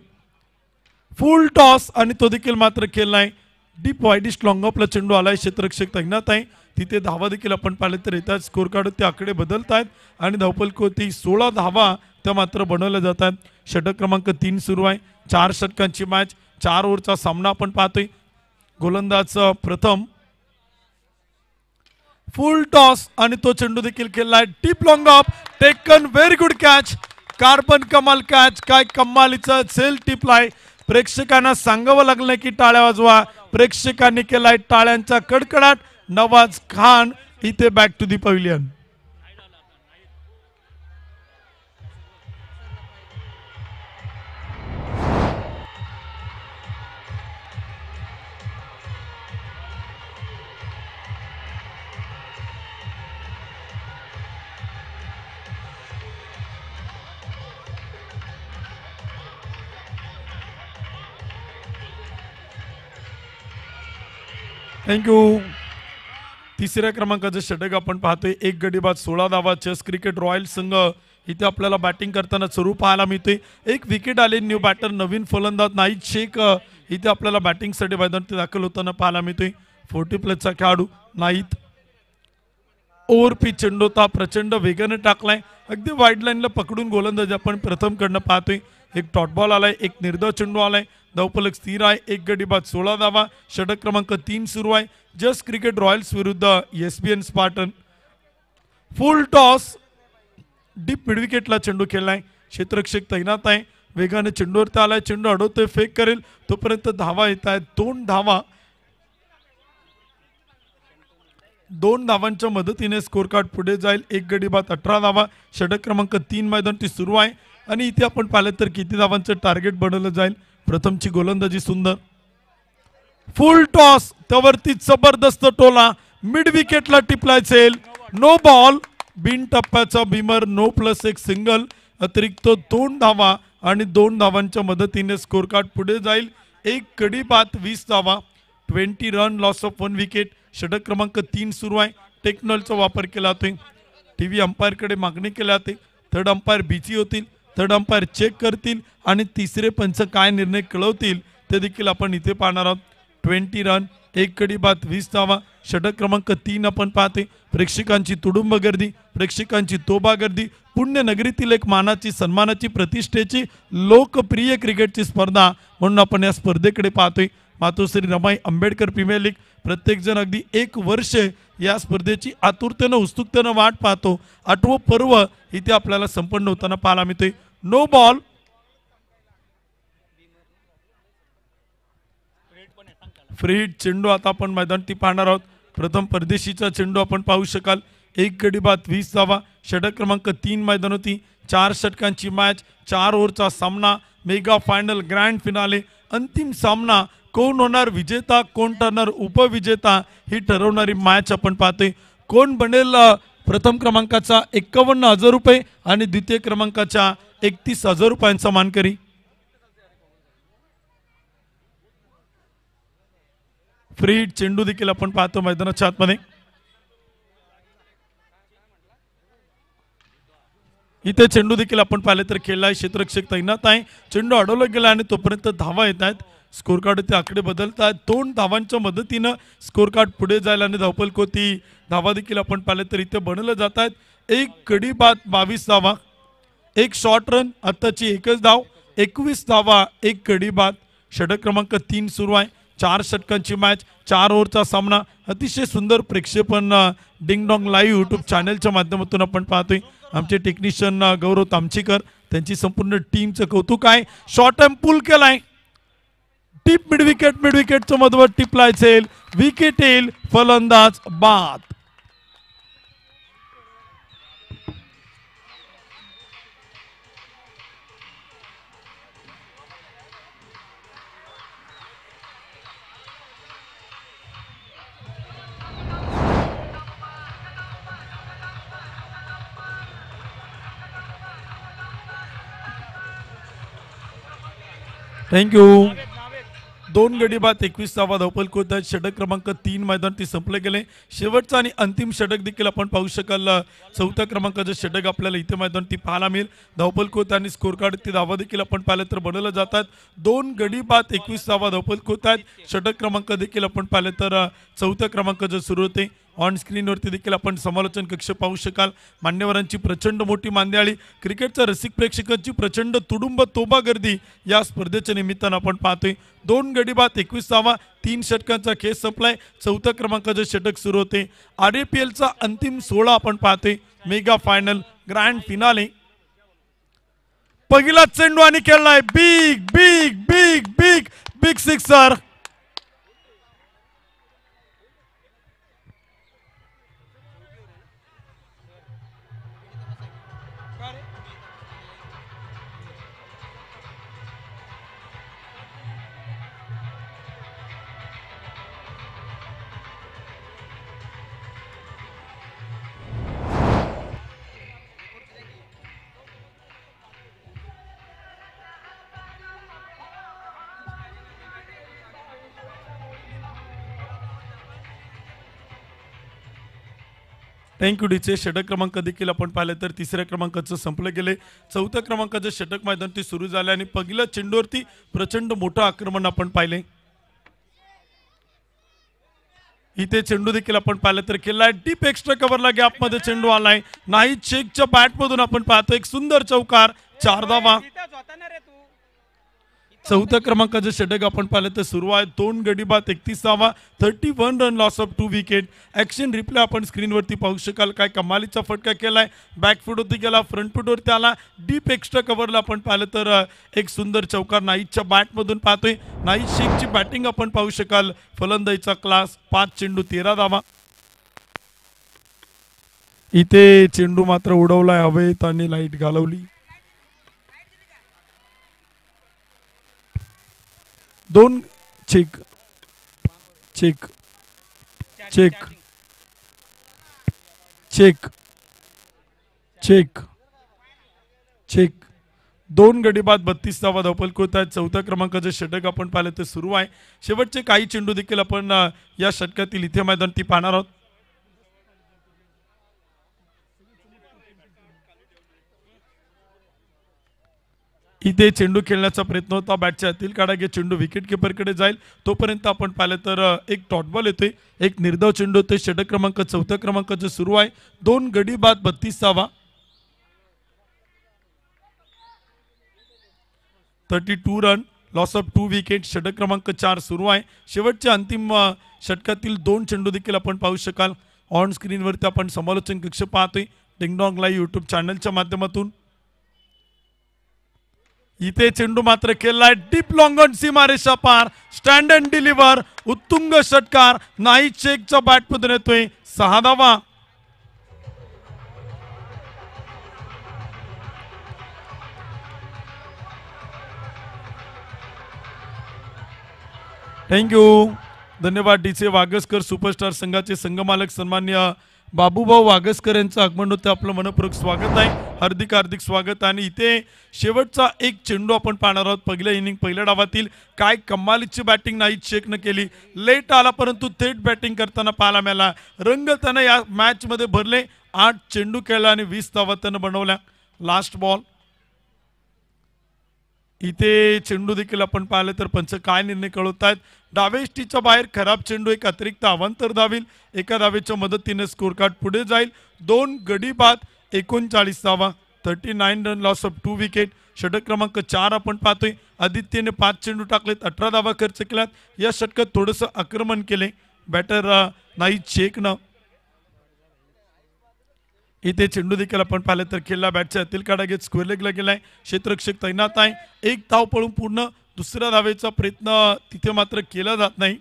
फुल टॉस आणि तो देखील मात्र खेळलाय. डीप वाईडिश लॉंग ऑफला चेंडू आलाय. क्षेत्ररक्षक तैनात आहे. तिथे धावा देखील आपण पाहिले तर येतात. स्कोर कार्ड ते आकडे बदलत आहेत आणि धावपल कोती 16 धावा त्या मात्र बनवल्या जातात. षटक क्रमांक 3 सुरू आहे. 4 षटकांची मॅच. 4 ओव्हरचा सामना आपण पाहतोय. गोलंदाज प्रथम. फुल टॉस आणि तो चेंडू देखील खेळलाय. Deep long of taken. Very good catch. Carbon कमाल कॅच. काय कमालीचा सेल टिपलाय. प्रेक्षकांना सांगावं लागलं की टाळ्या वाजवा. प्रेक्षकांनी केलाय टाळ्यांचा कडकडाट. नवाज खान इथे back to the pavilion. Thank you. तिसऱ्या क्रमांकाचं षटक आपण पाहतोय. 1 गडी बाद 16 धावा. चेस क्रिकेट रॉयल संघ इथे आपल्याला बॅटिंग करताना सुरू पाहायला मिळते. 1 विकेट आले. न्यू बॅटर नवीन फलंदाज नाईद शेख इथे आपल्याला बॅटिंगसाठी मैदानात दाखल होताना पाहायला मिळतोय. 40+ खेळाडू नाईद. ओव्हर पिच चेंडू होता. प्रचंड वेगाने टाकलाय. अगदी वाईड लाईनला पकडून गोलंदाज आपण प्रथम कडनं पाहतोय. 1 डॉट बॉल आलाय. 1 निर्धाव चेंडू आलाय. धावफलक स्थिर आहे. 1 गडी बाद 16 धावा. षटक क्रमांक 3 सुरू आहे. जस्ट क्रिकेट रॉयल्स विरुद्ध ESPN Spartan. Full toss. Deep mid विकेटला चेंडू खेळलाय. क्षेत्ररक्षक तैनात आहे. वेगाने चेंडूवरती आलाय. चेंडू अडवतोय. फेक करेल तोपर्यंत धावा येत आहेत. 2 धावा. 2 धावांच्या मदतीने स्कोर कार्ड पुढे जाईल. 1 गडी बाद 18 धावा. षटक क्रमांक 3 मैदान ती सुरू आहे. आणि इथे आपण पाहिलं तर किती धावांचं टार्गेट बनवलं जाईल. प्रथमची गोलंदाजी सुंदर, फुल टॉस, त्यावरती जबरदस्त टोला, मिड विकेटला टिपलाय सेल, नो बॉल, बिन टप्प्याचा भीमर, नो प्लस एक सिंगल, अतिरिक्त 2 धावा आणि 2 धावांच्या मदतीने स्कोर कार्ड पुढे जाईल. एक कडी बाद 20 धावा, 20 रन, लॉस ऑफ 1 विकेट. षटक क्रमांक 3 सुरू आहे. टेक्नॉलचा वापर केला जातोय. टीव्ही अंपायरकडे मागणी केली जाते. थर्ड अंपायर बिझी होतील, थर्ड अंपायर चेक करतील आणि तिसरे पंच काय निर्णय कळवतील ते देखील आपण इथे पाहणार आहोत. 20 रन, एक कडी बाद 20 धावा. षटक क्रमांक 3 आपण पाहते. प्रेक्षकांची तुडुंब गर्दी, प्रेक्षकांची तोबा गर्दी, पुण्यनगरीतील एक मानाची, सन्मानाची, प्रतिष्ठेची, लोकप्रिय क्रिकेटची स्पर्धा म्हणून आपण या स्पर्धेकडे पाहतोय. मातोश्री रमाई आंबेडकर प्रीमियर लीग, प्रत्येकजण अगदी 1 वर्ष या स्पर्धेची आतुरतेनं उत्सुकतेनं वाट पाहतो. 8वं पर्व इथे आपल्याला संपन्न होताना पाहायला मिळते. नो बॉल, फ्री हिट चेंडू आता आपण मैदानात पाहणार आहोत. प्रथम परदेशीचा चेंडू आपण पाहू शकाल. एक गडी बाद 20 धावा. षटक क्रमांक 3 मैदान होती. 4 षटकांची मॅच, 4 ओव्हरचा सामना, मेगा फायनल, ग्रँड फिनाले, अंतिम सामना. कोण होणार विजेता, कोण ठरणार उपविजेता ही ठरवणारी मॅच आपण पाहतोय. कोण बनेल प्रथम क्रमांकाचा 51,000 रुपये आणि द्वितीय क्रमांकाच्या 31,000 रुपयांचा मानकरी. फ्री हिट चेंडू देखील आपण पाहतो मैदानाच्या आतमध्ये. इथे चेंडू देखील आपण पाहिले तर खेळलाय. क्षेत्ररक्षक तैनात आहे. चेंडू अडवला गेला आणि तोपर्यंत धावा येत आहेत. स्कोर कार्ड ते आकडे बदलत आहेत. 2 धावांच्या मदतीनं स्कोर कार्ड पुढे जायला आणि धावपल कोती धावा देखील आपण पाहिले तर इथे बनवलं जात आहेत. एक कडी बाद 22 धावा, एक शॉर्ट रन, आत्ताची एकच धाव, 21 धावा, एक कडी बाद. षटक क्रमांक 3 सुरू आहे. 4 षटकांची मॅच, 4 ओव्हरचा सामना. अतिशय सुंदर प्रेक्षेपण डिंग डॉंग लाईव्ह यूट्यूब चॅनलच्या माध्यमातून आपण पाहतोय. आमचे टेक्निशियन गौरव तामचीकर, त्यांची संपूर्ण टीमचं कौतुक आहे. शॉर्ट टाइम पुल केलाय, टिप मिड विकेटचं मधवत टिपलाय सेल, विकेट येईल, फलंदाज बाद. थँक्यू. 2 गडी बाद 21 धावा धावपल कोत आहेत. षटक क्रमांक 3 मैदान ती संपले गेले. शेवटचा आणि अंतिम षटक देखील आपण पाहू शकाल. 4थ्या क्रमांकाचं षटक आपल्याला इथे मैदान ती पाहायला मिळेल. धावपल कोत आणि स्कोर कार्ड ती धावा देखील आपण पाहिलं तर बनवलं जातात. 2 गडी बाद 21 धावा धावपल कोत आहेत. षटक क्रमांक देखील आपण पाहिलं तर 4थ्या क्रमांकाचं सुरू होते. ऑन स्क्रीनवरती देखील आपण समालोचन कक्ष पाहू शकाल. मान्यवरांची प्रचंड मोठी मांदियाळी, क्रिकेटच्या रसिक प्रेक्षकांची प्रचंड तुडुंब तोबा गर्दी या स्पर्धेच्या निमित्तानं आपण पाहतोय. 2 गडी बाद 21 धावा, 3 षटकांचा खेळ संपलाय. 4थ्या क्रमांकाचं षटक सुरू होते. RAPLचा अंतिम 16 आपण पाहतोय. Mega final, grand finale. पहिला चेंडू आणि खेळलाय big big big big big sixer. Thank you डीचे. षटक क्रमांक देखील आपण पाहिले तर 3ऱ्या क्रमांकाचं संपलं गेले. 4थ्या क्रमांकाचं षटक मैदान ते सुरू झाले आणि पहिल्या चेंडूवरती प्रचंड मोठं आक्रमण आपण पाहिले. इथे चेंडू देखील आपण पाहिलं तर केलाय. डीप एक्स्ट्रा कव्हरला गॅप मध्ये चेंडू आलाय. नाही चेकच्या बॅट मधून आपण पाहतो एक सुंदर चौकार, 4 धावा. 4थ्या क्रमांकाचं षटक आपण पाहिलं तर सुरू आहे. 2 गडी बाद 31 धावा, 31 run, loss of 2 wicket. Action replay आपण स्क्रीनवरती पाहू शकाल. काय कमालीचा फटका केलाय. बॅकफूट होती गेला, फ्रंट वरती आला. डीप एक्स्ट्रा कव्हरला आपण पाहिलं तर एक सुंदर चौकार नाईटच्या बॅट मधून पाहतोय. नाईट शेखची बॅटिंग आपण पाहू शकाल. फलंदाजीचा क्लास, 5 चेंडू 13 धावा. इथे चेंडू मात्र उडवलाय हवेत आणि लाईट घालवली. दोन check check check check check check 2 गडी बाद 32 धावा धावपल होत आहेत. चौथ्या क्रमांकाचे षटक आपण पाहिलं ते सुरू आहे. शेवटचे काही चेंडू देखील आपण या षटकातील इथे मैदान ती पाहणार आहोत. इथे चेंडू खेळण्याचा प्रयत्न होता. बॅटच्या आतील काढा चेंडू विकेट किपरकडे जाईल. तोपर्यंत आपण पाहिलं तर एक डॉट बॉल येतोय. एक निर्धाव चेंडू होते. षटक क्रमांक चौथ्या क्रमांकाचे सुरू आहे. 2 गडी बाद 32 धावा 32 रन लॉस ऑफ 2 विकेट. षटक क्रमांक 4 सुरू आहे. शेवटच्या अंतिम षटकातील 2 चेंडू देखील आपण पाहू शकाल. ऑन स्क्रीनवरती आपण समालोचन कक्ष पाहतोय डिंगडॉंग लाईव्ह यूट्यूब चॅनलच्या माध्यमातून. इथे चेंडू मात्र खेळलाय डीप लॉंग ऑन सीमारेषा पार. स्टँड अँड डिलिव्हर उत्तुंग षटकार. नाही चेकच्या बॅटमधून येतोय 6 धावा. थँक्यू धन्यवाद. डीचे वागसकर सुपरस्टार संघाचे संघमालक सन्मान्य बाबूभाऊ वागसकर यांचं आगमन होतं. आपलं मनपूर्वक स्वागत आहे. हार्दिक हार्दिक स्वागत. आणि इथे शेवटचा एक चेंडू आपण पाहणार आहोत. पहिल्या इनिंग पहिल्या डावातील काय कमालीची बॅटिंग नाही चेकनं केली. लेट आला परंतु थेट बॅटिंग करताना पाहायला मिळाला. रंग त्यानं या मॅचमध्ये भरले. 8 चेंडू खेळला आणि 20 धावा त्यानं बनवल्या. लास्ट बॉल इथे चेंडू देखील आपण पाहिलं तर पंच काय निर्णय कळवत आहेत. डावेष्टीच्या बाहेर खराब चेंडू एक अतिरिक्त अवांतर धावेल. एका धावेच्या मदतीने स्कोर कार्ड पुढे जाईल. 2 गडी बाद 39 धावा 39 रन लॉस ऑफ 2 विकेट. षटक क्रमांक 4 आपण पाहतोय. आदित्यने 5 चेंडू टाकलेत 18 धावा खर्च केल्यात. या षटकात थोडंसं आक्रमण केले बॅटर नाही चेकनं. इथे चेंडू देखील आपण पाहिलं तर खेळला बॅटच्या आतील काढा घेत स्क्वेअर लेगला गेलाय. क्षेत्ररक्षक तैनात आहे. एक धाव पळून पूर्ण दुसऱ्या धावेचा प्रयत्न तिथे मात्र केला जात नाही.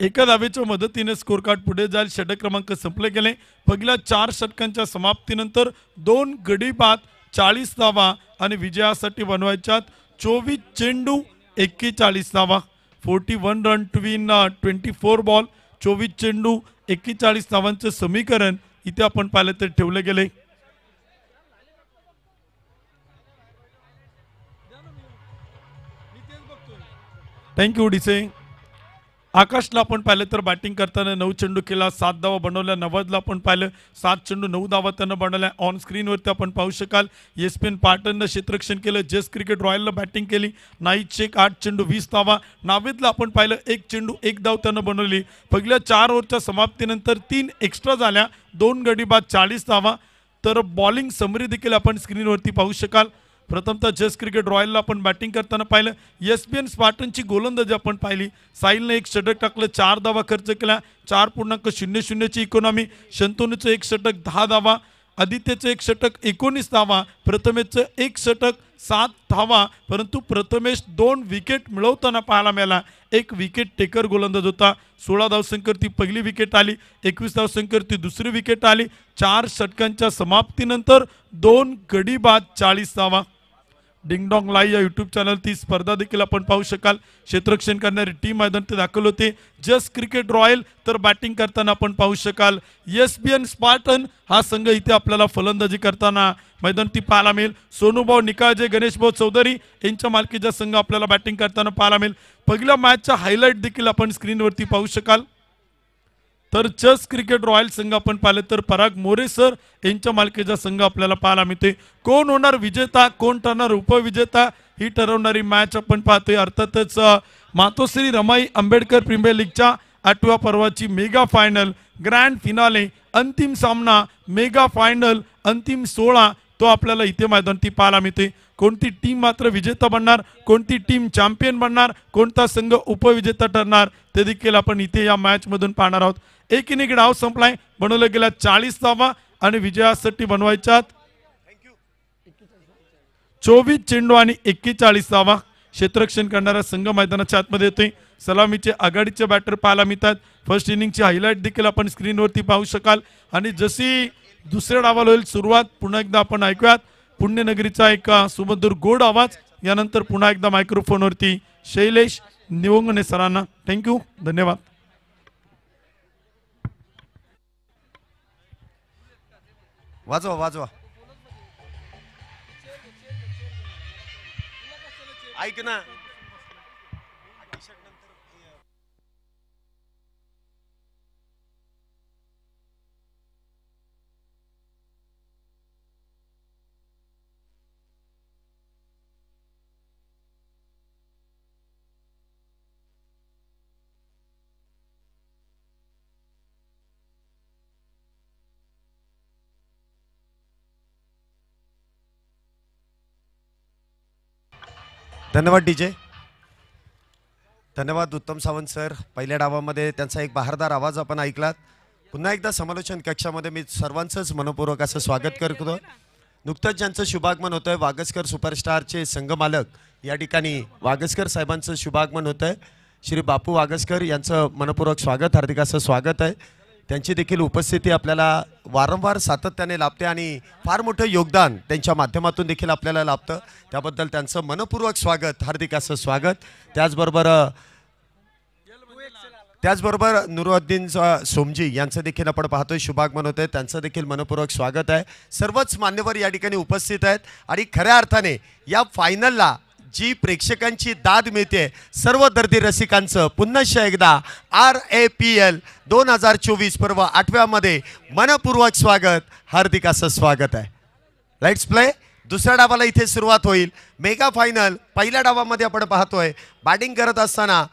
एका धावेच्या मदतीने स्कोर कार्ड पुढे जाईल. षटक क्रमांक संपले गेले. पहिल्या 4 षटकांच्या समाप्तीनंतर 2 गडी बाद 40 धावा आणि विजयासाठी बनवायच्यात 24 चेंडू 41 धावा. 41 रन ट्विन 24 बॉल. 24 चेंडू 41 धावांचे समीकरण इथे आपण पाहिलं तर ठेवले गेले. थँक्यू डीसे. आकाशला आपण पाहिलं तर बॅटिंग करताना 9 चेंडू केला 7 धावा बनवल्या. नवाजला आपण पाहिलं 7 चेंडू 9 धावा त्यानं बनवल्या. ऑन स्क्रीनवरती आपण पाहू शकाल ESPN पाटणनं क्षेत्ररक्षण केलं. जस्ट क्रिकेट रॉयलला बॅटिंग केली. नाईट चेक 8 चेंडू 20 धावा. नावेदला आपण पाहिलं 1 चेंडू 1 धाव त्यानं बनवली. पहिल्या 4 ओव्हरच्या समाप्तीनंतर 3 एक्स्ट्रा झाल्या. 2 गडी बाद 40 धावा. तर बॉलिंग समरी देखील आपण स्क्रीनवरती पाहू शकाल. प्रथमतः जस्ट क्रिकेट रॉयलला आपण बॅटिंग करताना पाहिलं. ESPN स्पार्टनची गोलंदाजी आपण पाहिली. साहिलने 1 षटक टाकलं 4 धावा खर्च केला. 4.00 ची इकॉनॉमी. शंतनूचं 1 षटक 10 धावा. आदित्यचं 1 षटक 19 धावा. प्रथमेशचं 1 षटक 7 धावा. परंतु प्रथमेश 2 विकेट मिळवताना पाहायला मिळाला. 1 विकेट टेकर गोलंदाज होता. 16 धावसंख्येवर ती पहिली विकेट आली. 21 धावसंख्येवर ती दुसरी विकेट आली. 4 षटकांच्या समाप्तीनंतर 2 गडी बाद 40 धावा. डिंगडॉंग लाईव्ह या यूट्यूब चॅनल ती स्पर्धा देखील आपण पाहू शकाल. क्षेत्ररक्षण करणारी टीम मैदान ते दाखल होते. जस्ट क्रिकेट रॉयल तर बॅटिंग करताना आपण पाहू शकाल ESPN स्पार्टन हा संघ इथे आपल्याला फलंदाजी करताना मैदान ती पाहायला मिळेल. सोनूभाऊ निकाळजे गणेशभाऊ चौधरी यांच्या मालकीचा संघ आपल्याला बॅटिंग करताना पाहायला मिळेल. पहिल्या मॅचचा हायलाईट देखील आपण स्क्रीनवरती पाहू शकाल. तर जस्ट क्रिकेट रॉयल संघ आपण पाहिले तर पराग मोरे सर यांच्या मालकीचा संघ आपल्याला पाहायला मिळते. कोण होणार विजेता कोण ठरणार उपविजेता ही ठरवणारी मॅच आपण पाहतोय. अर्थातच मातोश्री रमाई आंबेडकर प्रीमियर लीगच्या 8व्या पर्वाची मेगा फायनल ग्रँड फिनाले अंतिम सामना मेगा फायनल अंतिम 16 तो आपल्याला इथे मैदानी पाहायला मिळते. कोणती टीम मात्र विजेता बनणार कोणती टीम चॅम्पियन बनणार कोणता संघ उपविजेता ठरणार ते देखील आपण इथे या मॅच मधून पाहणार आहोत. एक इनिंग डाव संपलाय. बनवल्या गेल्या 40 धावा आणि विजयासाठी बनवायच्यात 24 चेंडू आणि 41 धावा. क्षेत्ररक्षण करणारा संघ मैदानाच्या आतमध्ये येतोय. सलामीचे आघाडीचे बॅटर पाहायला मिळतात. फर्स्ट इनिंगची हायलाईट देखील आपण स्क्रीनवरती पाहू शकाल. आणि जशी दुसऱ्या डावाला होईल सुरुवात पुन्हा एकदा आपण ऐकूयात पुण्यनगरीचा एक सुमधुर गोड आवाज यानंतर पुन्हा एकदा मायक्रोफोनवरती शैलेश निवंगणे सरांना. थँक्यू, धन्यवाद. वाजवा वाजवा. ऐक ना, धन्यवाद डीजे. धन्यवाद उत्तम सावंत सर. पहिल्या डावामध्ये त्यांचा एक बहारदार आवाज आपण ऐकलात. पुन्हा एकदा समालोचन कक्षामध्ये मी सर्वांचंच मनपूर्वक असं स्वागत करतो. नुकतंच ज्यांचं शुभागमन होतंय वागसकर सुपरस्टारचे संघमालक या ठिकाणी वागसकर साहेबांचं शुभागमन होतंय. श्री बापू वागसकर यांचं मनपूर्वक स्वागत, हार्दिक असं स्वागत आहे. त्यांची देखील उपस्थिती आपल्याला वारंवार सातत्याने लाभते आणि फार मोठं योगदान त्यांच्या माध्यमातून देखील आपल्याला लाभतं. त्याबद्दल त्यांचं मनपूर्वक स्वागत, हार्दिक असं स्वागत. त्याचबरोबर नुरुद्दीन सोमजी यांचं देखील आपण पाहतोय शुभागमन होतंय, त्यांचं देखील मनपूर्वक स्वागत आहे. सर्वच मान्यवर या ठिकाणी उपस्थित आहेत आणि खऱ्या अर्थाने या फायनलला जी प्रेक्षकांची दाद मिळते सर्व दर्दी रसिकांचं पुन्हा एकदा RAPL 2024 पर्व 8व्यामध्ये मनपूर्वक स्वागत, हार्दिक असं स्वागत आहे. Let's play. दुसऱ्या डावाला इथे सुरुवात होईल. मेगा फायनल पहिल्या डावामध्ये आपण पाहतोय बॅटिंग करत असताना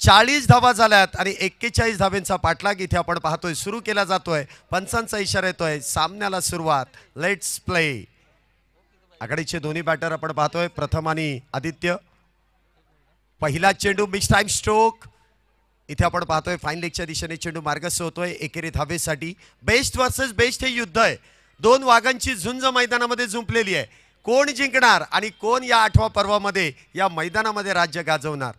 40 धावा झाल्यात आणि 41 धावेंचा पाठलाग इथे आपण पाहतोय सुरू केला जातोय. पंचांचा इशारा येतोय, सामन्याला सुरुवात. Let's play. आघाडीचे दोन्ही बॅटर आपण पाहतोय प्रथम आणि आदित्य. पहिला चेंडू मिक्स टाइम स्ट्रोक इथे आपण पाहतोय फाईन लेगच्या दिशेने चेंडू मार्गस्थ होतोय एकेरी धावेसाठी. बेस्ट वर्सेस बेस्ट हे युद्ध आहे. दोन वाघांची झुंज मैदानामध्ये जुंपलेली आहे. कोण जिंकणार आणि कोण या 8व्या पर्वामध्ये या मैदानामध्ये राज्य गाजवणार.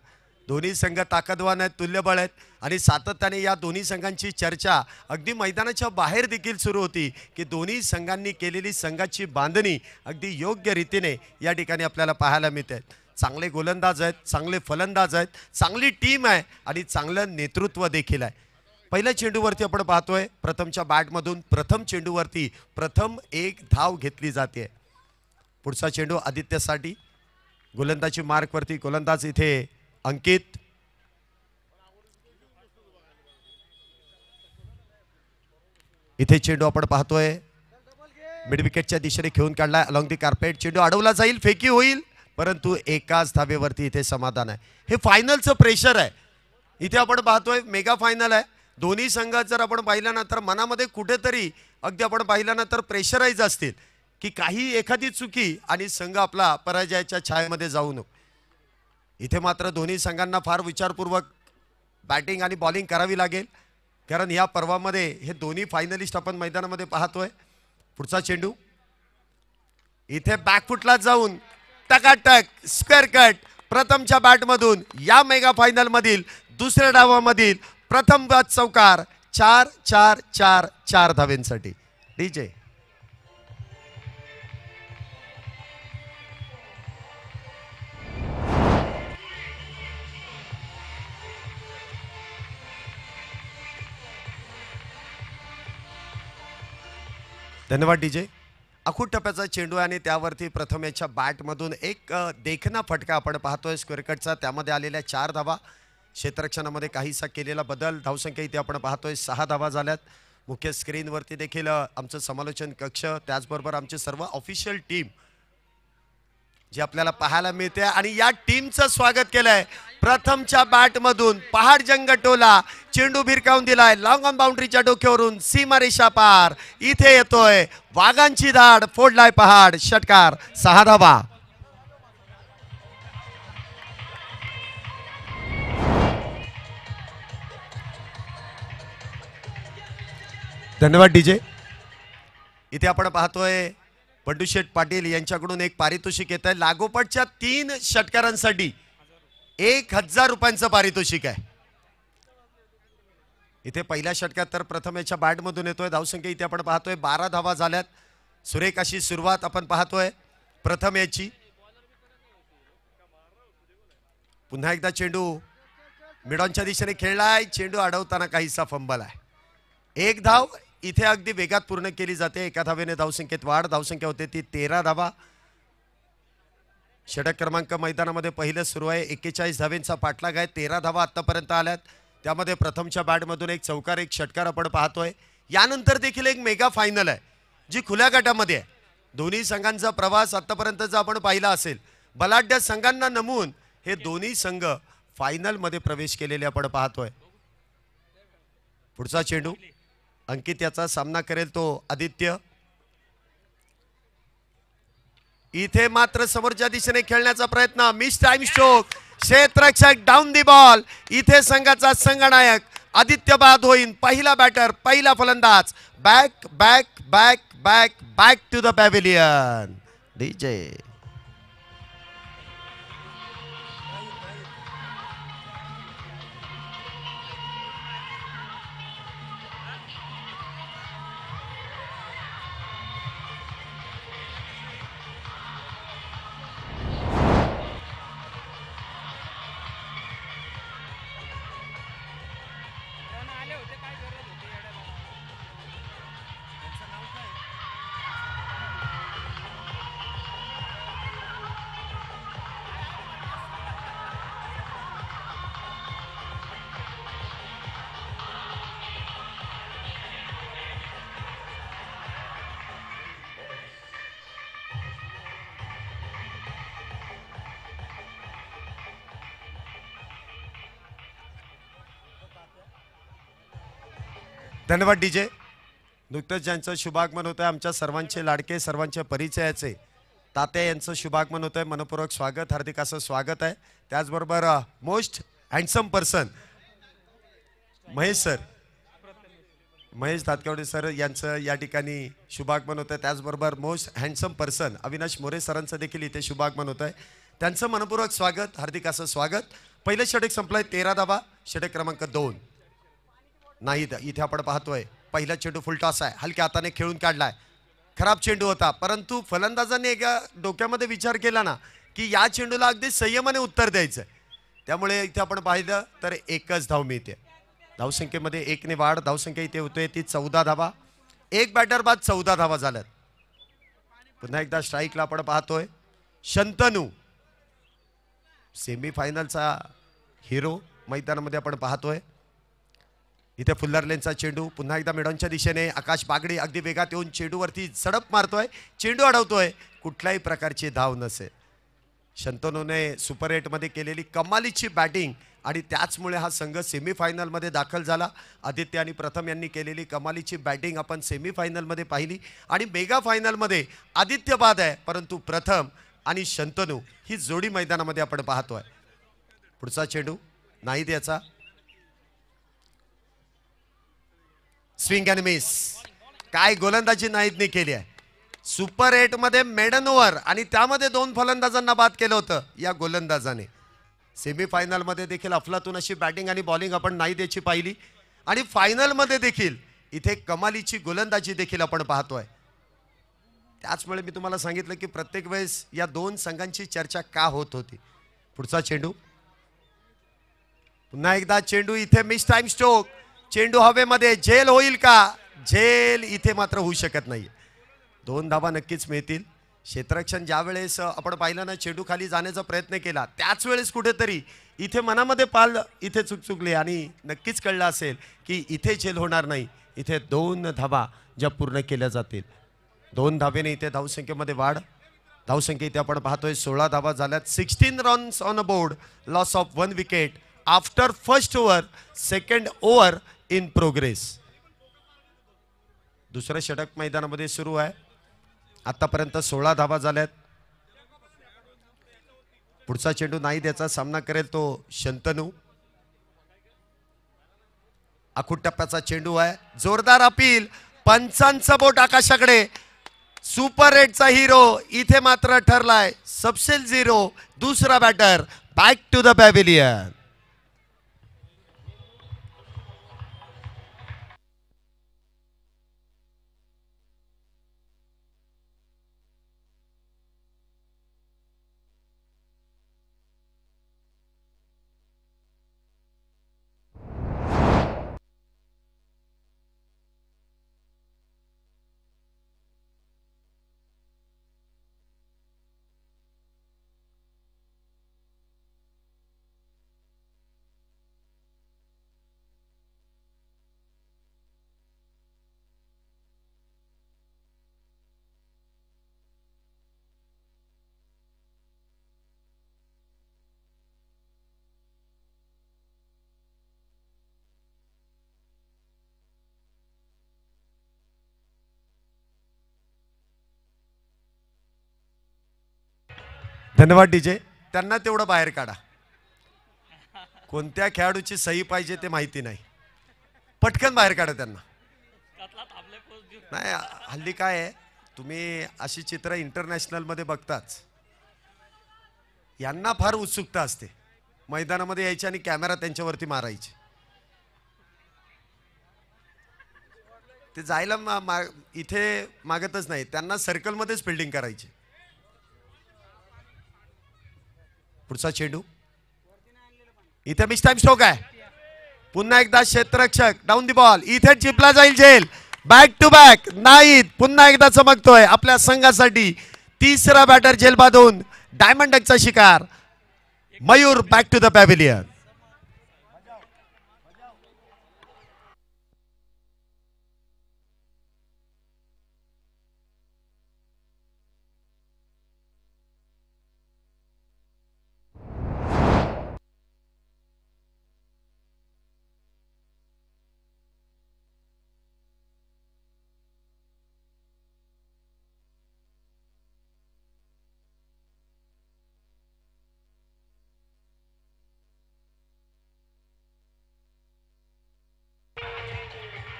दोन्ही संघ ताकदवान आहेत, तुल्यबळ आहेत आणि सातत्याने या दोन्ही संघांची चर्चा अगदी मैदानाच्या बाहेर देखील सुरू होती की दोन्ही संघांनी केलेली संघाची बांधणी अगदी योग्य रीतीने या ठिकाणी आपल्याला पाहायला मिळते. चांगले गोलंदाज आहेत, चांगले फलंदाज आहेत, चांगली टीम आहे आणि चांगलं नेतृत्व देखील आहे. पहिल्या चेंडूवरती आपण पाहतोय प्रथमच्या बॅटमधून प्रथम चेंडूवरती प्रथम एक धाव घेतली जाते. पुढचा चेंडू आदित्यसाठी. गोलंदाजी मार्कवरती गोलंदाज इथे अंकित. इथे चेंडू आपण पाहतोय मिड विकेटच्या दिशेने खेळून काढलाय अलॉंग दी कार्पेट. चेंडू अडवला जाईल, फेकी होईल, परंतु एकाच धावेवरती इथे समाधान आहे. हे फायनलचं प्रेशर आहे. इथे आपण पाहतोय मेगा फायनल आहे. दोन्ही संघ जर आपण पाहिल्यानंतर मनामध्ये कुठेतरी अगदी आपण पाहिल्यानंतर प्रेशराईज असतील की काही एखादी चुकी आणि संघ आपला पराजयाच्या छायेमध्ये जाऊ नको. इथे मात्र दोन्ही संघांना फार विचारपूर्वक बॅटिंग आणि बॉलिंग करावी लागेल कारण या पर्वामध्ये हे दोन्ही फायनलिस्ट आपण मैदानामध्ये पाहतोय. पुढचा चेंडू इथे बॅकफुटला जाऊन टकाटक स्क्वेअर कट प्रथमच्या बॅटमधून या मेगा फायनल मधील दुसऱ्या डावामधील प्रथम बाद चौकार. 4-4-4-4 धावेंसाठी. डीजे धन्यवाद डीजे. अखूट टप्प्याचा चेंडू आणि त्यावरती प्रथम याच्या बॅटमधून एक देखना फटका आपण पाहतोय स्क्वेअर कटचा. त्यामध्ये आलेल्या 4 धावा. क्षेत्ररक्षणामध्ये काहीसा केलेला बदल. धावसंख्या इथे आपण पाहतोय 6 धावा झाल्यात. मुख्य स्क्रीनवरती देखील आमचं समालोचन कक्ष त्याचबरोबर आमचे सर्व ऑफिशियल टीम जी आपल्याला पाहायला मिळते आणि या टीमचं स्वागत केलंय. प्रथमच्या बॅटमधून पहाड जंगटोला चेंडू भिरकावून दिलाय लॉंग ऑन बाउंड्रीच्या डोक्यावरून सीमारेषा पार. इथे येतोय वाघांची धाड, फोडलाय पहाड, षटकार. 6 धावा. धन्यवाद डीजे. इथे आपण पाहतोय बंडूशेठ पाटील यांच्याकडून एक पारितोषिक येत आहे. लागोपाठच्या 3 षटकारांसाठी 1000 रुपयांचं पारितोषिक आहे. इथे पहिल्या षटकात तर प्रथम याच्या बॅटमधून येतोय. धावसंख्या इथे आपण पाहतोय 12 धावा झाल्यात. सुरेख अशी सुरुवात आपण पाहतोय प्रथम याची. पुन्हा एकदा चेंडू मिडॉनच्या दिशेने खेळलाय. चेंडू अडवताना काहीसा फंबल आहे. एक धाव इथे अगदी वेगात पूर्ण केली जाते. एका धावेने धावसंख्येत वाढ. धावसंख्या होते ती 13 धावा. षटक क्रमांक मैदानामध्ये पहिलं सुरू आहे. 41 धावेंचा पाठलाग आहे. 13 धावा आतापर्यंत आल्यात. त्यामध्ये प्रथमच्या बॅटमधून एक चौकार एक षटकार आपण पाहतोय. यानंतर देखील एक मेगा फायनल आहे जी खुल्या गटामध्ये आहे. दोन्ही संघांचा प्रवास आतापर्यंतचा आपण पाहिला असेल. बलाढ्य संघांना नमून हे दोन्ही संघ फायनल मध्ये प्रवेश केलेले आपण पाहतोय. पुढचा चेंडू अंकित याचा सामना करेल तो आदित्य. इथे मात्र समोरच्या दिशेने खेळण्याचा प्रयत्न. Mistime stroke. क्षेत्ररक्षक डाऊन दी बॉल. इथे संघाचा संघनायक आदित्य बाद होईल. पहिला बॅटर पहिला फलंदाज. Back back back back back to the pavilion. DJ धन्यवाद डीजे. नुकतंच ज्यांचं शुभागमन होतं आमच्या सर्वांचे लाडके सर्वांच्या परिचयाचे तात्या यांचं शुभागमन होतं. मनपूर्वक स्वागत. हार्दिक असं स्वागत आहे. त्याचबरोबर most handsome person Mahesh sir Mahesh Dhatkawade sir यांचं या ठिकाणी शुभागमन होतं. त्याचबरोबर most handsome person Avinash More सरांचं देखील इथे शुभागमन होतं आहे. त्यांचं मनपूर्वक स्वागत. हार्दिक असं स्वागत. पहिलं षटक संपलंय 13 धावा. षटक क्रमांक 2 नाही. इथे आपण पाहतोय पहिला चेंडू फुलटॉस आहे. हलक्या हाताने खेळून काढलाय. खराब चेंडू होता परंतु फलंदाजांनी एका डोक्यामध्ये विचार केला ना की या चेंडूला अगदी संयमाने उत्तर द्यायचं. त्यामुळे इथे आपण पाहिलं तर एकच धाव मिळते. धावसंख्येमध्ये 1 ने वाढ. धावसंख्या इथे होते ती 14 धावा. एक बॅटर बाद 14 धावा झाल्यात. पुन्हा एकदा स्ट्राईकला आपण पाहतोय शंतनू सेमीफायनलचा हिरो मैदानामध्ये आपण पाहतोय. इथे फुल्लर लेनचा चेंडू पुन्हा एकदा मिडॉनच्या दिशेने. आकाश बागडी अगदी वेगात येऊन चेंडूवरती झडप मारतोय. चेंडू अडवतोय. कुठल्याही प्रकारची धाव नसेल. शंतनूने सुपर 8 मध्ये केलेली कमालीची बॅटिंग आणि त्याचमुळे हा संघ सेमीफायनलमध्ये दाखल झाला. आदित्य आणि प्रथम यांनी केलेली कमालीची बॅटिंग आपण सेमीफायनलमध्ये पाहिली आणि मेगा फायनलमध्ये आदित्य बाद आहे परंतु प्रथम आणि शंतनू ही जोडी मैदानामध्ये आपण पाहतोय. पुढचा चेंडू नाही द्यायचा. Swing and miss. काय गोलंदाजी नाहीदने केली आहे. सुपर 8 मध्ये मेडन ओव्हर आणि त्यामध्ये 2 फलंदाजांना बाद केलं होतं या गोलंदाजाने. सेमीफायनलमध्ये देखील अफलातून अशी बॅटिंग आणि बॉलिंग आपण नाही द्यायची पाहिली आणि फायनलमध्ये देखील इथे कमालीची गोलंदाजी देखील आपण पाहतोय. त्याचमुळे मी तुम्हाला सांगितलं की प्रत्येक वेळेस या 2 संघांची चर्चा का होत होती. पुढचा चेंडू पुन्हा एकदा चेंडू. इथे मिस टाइम स्ट्रोक. चेंडू हवेमध्ये. झेल होईल का. झेल इथे मात्र होऊ शकत नाही. 2 धावा नक्कीच मिळतील. क्षेत्ररक्षण ज्या वेळेस आपण पाहिलं ना चेंडू खाली जाण्याचा प्रयत्न केला त्याच वेळेस कुठेतरी इथे मनामध्ये पाल इथे चुकली आणि नक्कीच कळलं असेल की इथे झेल होणार नाही. इथे 2 धावा ज्या पूर्ण केल्या जातील. 2 धावेने इथे धावसंख्येमध्ये वाढ. धावसंख्या इथे आपण पाहतोय 16 धावा झाल्यात. 16 runs on a board. Loss of 1 wicket after first over. Second over in progress. दुसरं षटक मैदानामध्ये सुरू आहे. आतापर्यंत 16 धावा झाल्यात. पुढचा चेंडू नाही द्यायचा. सामना करेल तो शंतनू. आखूड टप्प्याचा चेंडू आहे. जोरदार अपील. पंचांचा बोट आकाशाकडे. सुपर 8चा हिरो इथे मात्र ठरलाय सबसेल 0. दुसरा batter. Back to the pavilion. धन्यवाद डीजे. त्यांना तेवढं बाहेर काढा. कोणत्या खेळाडूची सही पाहिजे ते माहिती नाही, पटकन बाहेर काढा त्यांना. नाही हल्ली काय आहे, तुम्ही अशी चित्र इंटरनॅशनल मध्ये बघताच, यांना फार उत्सुकता असते मैदानामध्ये यायची आणि कॅमेरा त्यांच्यावरती मारायचे. ते जायला इथे मागतच नाही, त्यांना सर्कलमध्येच फिल्डिंग करायची. पुढचा चेंडू इथे मिस टाइम स्ट्रोक आहे. पुन्हा एकदा क्षेत्ररक्षक डाऊन दी बॉल, इथे चिपला जाईल झेल. बॅक टू बॅक नाही, पुन्हा एकदा चमकतोय आपल्या संघासाठी. तिसरा बॅटर झेल बांधून डायमंड डकचा शिकार Mayur. Back to the pavilion.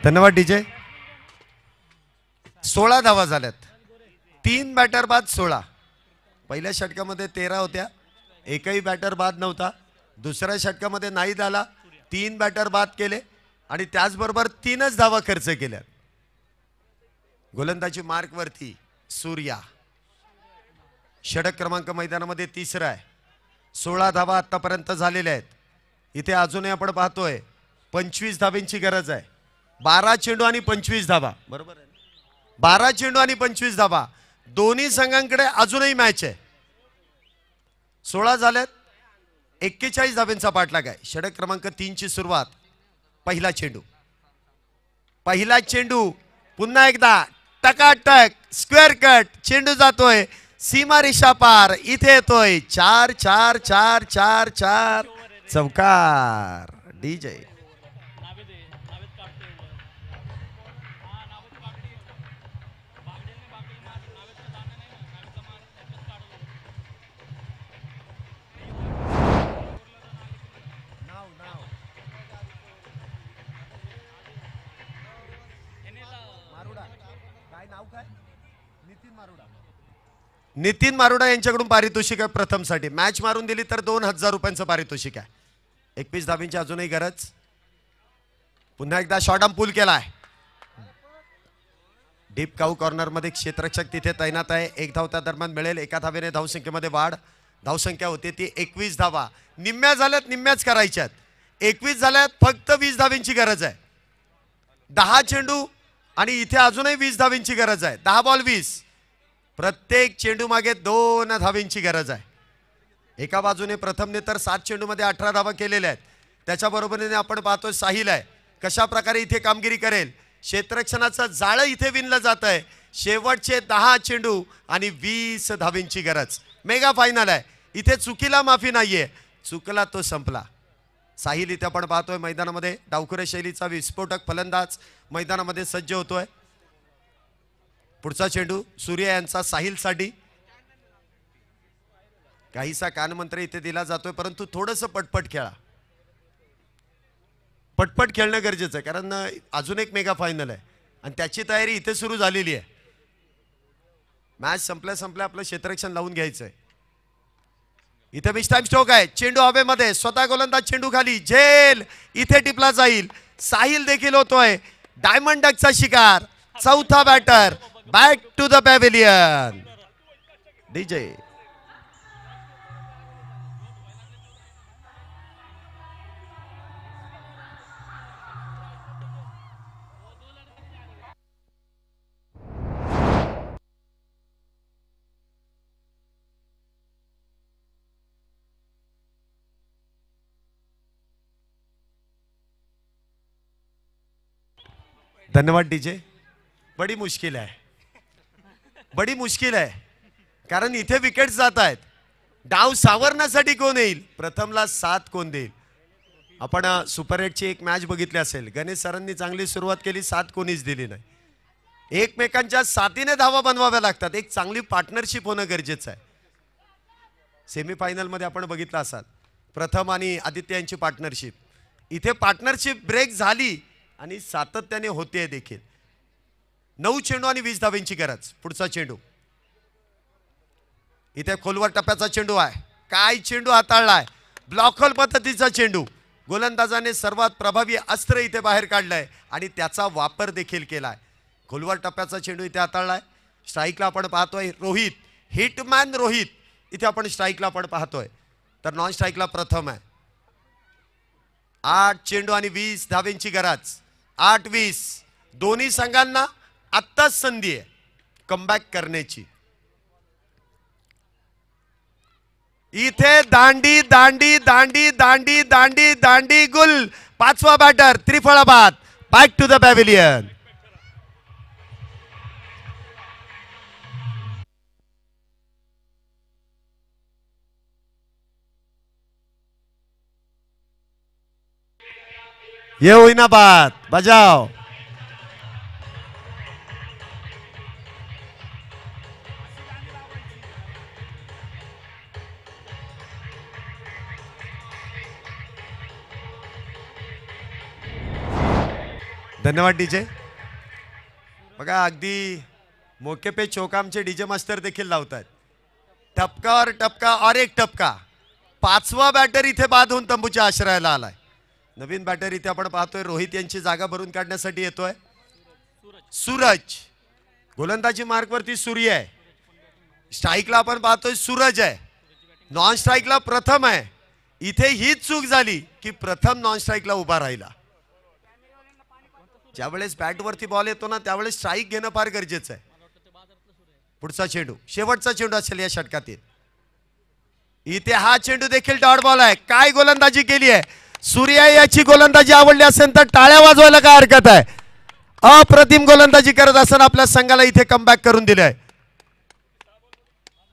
धन्यवाद डीजे. 16 धावा झाल्यात. 3 बॅटर बाद 16. पहिल्या षटकामध्ये 13 होत्या, एकही बॅटर बाद नव्हता. दुसऱ्या षटकामध्ये नाही झाला, 3 बॅटर बाद केले आणि त्याचबरोबर 3च धावा खर्च केल्या. गोलंदाजी मार्क वरती सूर्या. षटक क्रमांक मैदानामध्ये 3रा आहे. 16 धावा आतापर्यंत झालेल्या आहेत. इथे अजूनही आपण पाहतोय 25 धाब्यांची गरज आहे. 12 चेंडू आणि 25 धावा. बरोबर आहे, 12 चेंडू आणि 25 धावा. दोन्ही संघांकडे अजूनही मॅच आहे. 16 झाल्यात, 41 धाब्यांचा पाठलाग आहे. षटक क्रमांक 3 ची सुरुवात. पहिला चेंडू, पहिला चेंडू पुन्हा एकदा टकाटक स्क्वेअर कट. चेंडू जातोय सीमा रेषा पार. इथे येतोय 4 4 4 4 4 चौकार. डीजे नितीन मारुडा यांच्याकडून पारितोषिक आहे प्रथमसाठी. मॅच मारून दिली तर 2000 रुपयांचं पारितोषिक आहे. 21 धाब्यांची अजूनही गरज. पुन्हा एकदा शॉर्ट आर्म पूल केलाय. डीप काऊ कॉर्नर मध्ये क्षेत्ररक्षक तिथे तैनात आहे. 1 धाव त्या दरम्यान मिळेल. 1 धावेने धावसंख्येमध्ये वाढ. धावसंख्या होती ती 21 धावा. निम्म्या झाल्यात, निम्म्याच करायच्यात. 21 झाल्यात, फक्त 20 धाब्यांची गरज आहे. 10 चेंडू आणि इथे अजूनही 20 धाब्यांची गरज आहे. 10 बॉल 20. प्रत्येक चेंडू मागे 2 धाब्यांची गरज आहे. एका बाजूने प्रथमने तर 7 चेंडूमध्ये 18 धावा केलेल्या आहेत. त्याच्या बरोबरीने आपण पाहतोय साहिल आहे, कशा प्रकारे इथे कामगिरी करेल. क्षेत्ररक्षणाचं जाळं इथे विणलं जात आहे. शेवटचे 10 चेंडू आणि 20 धाब्यांची गरज. मेगा फायनल आहे. इथे चुकीला माफी नाहीये. चुकला तो संपला. साहिल इथे आपण पाहतोय मैदानामध्ये डावखुरे शैलीचा विस्फोटक फलंदाज मैदानामध्ये सज्ज होतोय. पुढचा चेंडू सूर्य यांचा साहिलसाठी. काहीसा कानमंत्र इथे दिला जातोय, परंतु थोडंसं पटपट खेळा. पटपट खेळणं गरजेचं आहे, कारण अजून एक मेगा फायनल आहे आणि त्याची तयारी इथे सुरू झालेली आहे. मॅच संपल्या संपल्या आपलं क्षेत्ररक्षण लावून घ्यायचं आहे. इथे मिस टाइम स्ट्रोक आहे. चेंडू हवेमध्ये, स्वतः गोलंदाज चेंडू खाली. झेल इथे टिपला जाईल. साहिल देखील होतोय डायमंड डकचा शिकार. चौथा batter. Back to the pavilion. DJ धन्यवाद डीजे. बड़ी मुश्किल है, बड़ी मुश्किल है, कारण इथे विकेट्स जात आहेत. डाव सावरण्यासाठी कोण येईल, प्रथमला 7 कोण देईल. आपण सुपर 8ची एक मॅच बघितली असेल. गणेश सरांनी चांगली सुरुवात केली, 7 कोणीच दिली नाही. एकमेकांच्या साथीने धावा बनवाव्या लागतात. एक चांगली पार्टनरशिप होणं गरजेचं आहे. सेमीफायनलमध्ये आपण बघितलं असाल प्रथम आणि आदित्य यांची पार्टनरशिप. इथे पार्टनरशिप ब्रेक झाली आणि सातत्याने होते देखील. 9 चेंडू आणि 20 धावेंची गरज. पुढचा चेंडू इथे खोलवर टप्प्याचा चेंडू आहे. काय चेंडू हाताळलाय, ब्लॉकहोल पद्धतीचा चेंडू. गोलंदाजाने सर्वात प्रभावी अस्त्र इथे बाहेर काढलंय आणि त्याचा वापर देखील केलाय. खोलवर टप्प्याचा चेंडू इथे हाताळलाय. स्ट्राईकला आपण पाहतोय रोहित, हिटमॅन रोहित इथे आपण स्ट्राईकला आपण पाहतोय. तर नॉन स्ट्राईकला प्रथम आहे. 8 चेंडू आणि 20 धावेंची गरज. 8-20 दोन्ही संघांना आत्ताच संधी आहे कमबॅक करण्याची. इथे दांडी दांडी दांडी दांडी दांडी दांडी गुल. 5वा बॅटर त्रिफळाबाद. Back to the pavilion. ये होईना बात बजाव. धन्यवाद डीजे. बघा अगदी मोके पे चौकामचे डीजे मास्टर देखील लावतात. टपका और टपका और एक टपका. 5वा बॅटर इथे बाद होऊन तंबूच्या आश्रयाला आलाय. नवीन बॅटर इथे आपण पाहतोय रोहित यांची जागा भरून काढण्यासाठी येतोय सूरज. गोलंदाजी मार्कवरती सूर्य आहे. स्ट्राईकला आपण पाहतोय सूरज आहे. नॉन स्ट्राईकला प्रथम आहे. इथे हीच चूक झाली की प्रथम नॉन स्ट्राईकला उभा राहिला. ज्यावेळेस बॅटवरती बॉल येतो ना त्यावेळेस स्ट्राईक घेणं फार गरजेचं आहे. पुढचा चेंडू शेवटचा चेंडू असेल या षटकातील. इथे हा चेंडू देखील डॉट बॉल आहे. काय गोलंदाजी केली आहे सूर्या. याची गोलंदाजी आवडली असेल तर टाळ्या वाजवायला काय हरकत आहे. अप्रतिम गोलंदाजी करत असताना आपल्या संघाला इथे कमबॅक करून दिले आहे.